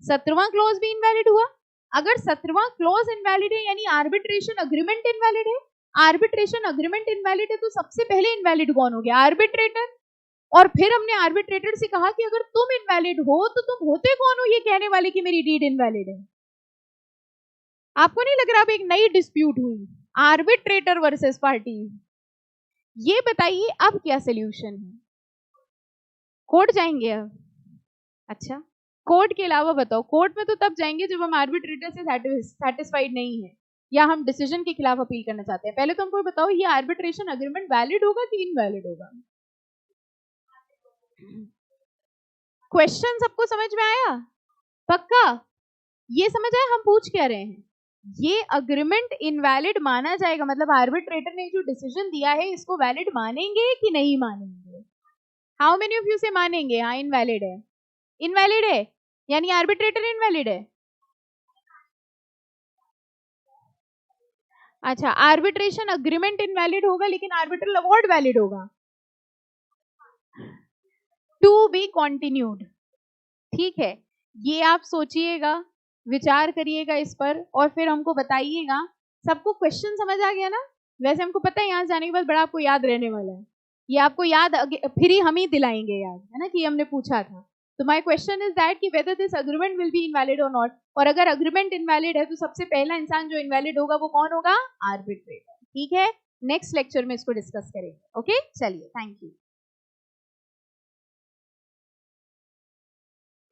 17वां क्लॉज भी इनवैलिड हुआ। अगर 17वां क्लॉज इनवैलिड है यानी आर्बिट्रेशन अग्रीमेंट इनवैलिड है। आर्बिट्रेशन अग्रीमेंट इनवैलिड है तो सबसे पहले इनवैलिड कौन हो गया? आर्बिट्रेटर। और फिर हमने आर्बिट्रेटर से कहा कि अगर तुम इनवैलिड हो तो तुम होते कौन हो ये कहने वाले कि मेरी डीड इनवैलिड है? आपको नहीं लग रहा अब एक नई डिस्प्यूट हुई, आर्बिट्रेटर वर्सेस पार्टीज? ये बताइए अब क्या सोल्यूशन है? कोर्ट जाएंगे अब? अच्छा, कोर्ट के अलावा बताओ। कोर्ट में तो तब जाएंगे जब हम आर्बिट्रेटर से सेटिस्फाइड नहीं है या हम डिसीजन के खिलाफ अपील करना चाहते हैं। पहले तो हमको बताओ ये आर्बिट्रेशन अग्रीमेंट वैलिड होगा कि इनवैलिड होगा? क्वेश्चन सबको समझ में आया? पक्का ये समझ आया हम पूछ क्या रहे हैं? ये अग्रीमेंट इनवैलिड माना जाएगा, मतलब आर्बिट्रेटर ने जो डिसीजन दिया है इसको वैलिड मानेंगे कि नहीं मानेंगे? हाउ मेनी ऑफ यू से मानेंगे हाँ इनवैलिड है? इनवैलिड है यानी आर्बिट्रेटर इनवैलिड है। अच्छा, आर्बिट्रेशन अग्रीमेंट इनवैलिड होगा लेकिन आर्बिट्रल अवार्ड वैलिड होगा। To be continued. ठीक है, ये आप सोचिएगा, विचार करिएगा इस पर और फिर हमको बताइएगा। सबको क्वेश्चन समझ आ गया ना? वैसे हमको पता है यहाँ जाने के बाद बड़ा आपको याद रहने वाला है, ये आपको याद फिर ही हम ही दिलाएंगे याद, है ना, कि हमने पूछा था। तो माय क्वेश्चन इज दैट कि whether this agreement will be invalid और नॉट, और अगर अग्रीमेंट इनवैलिड है तो सबसे पहला इंसान जो इनवैलिड होगा वो कौन होगा? आर्बिट्रेटर। ठीक है, नेक्स्ट लेक्चर में इसको डिस्कस करेंगे। ओके, चलिए, थैंक यू।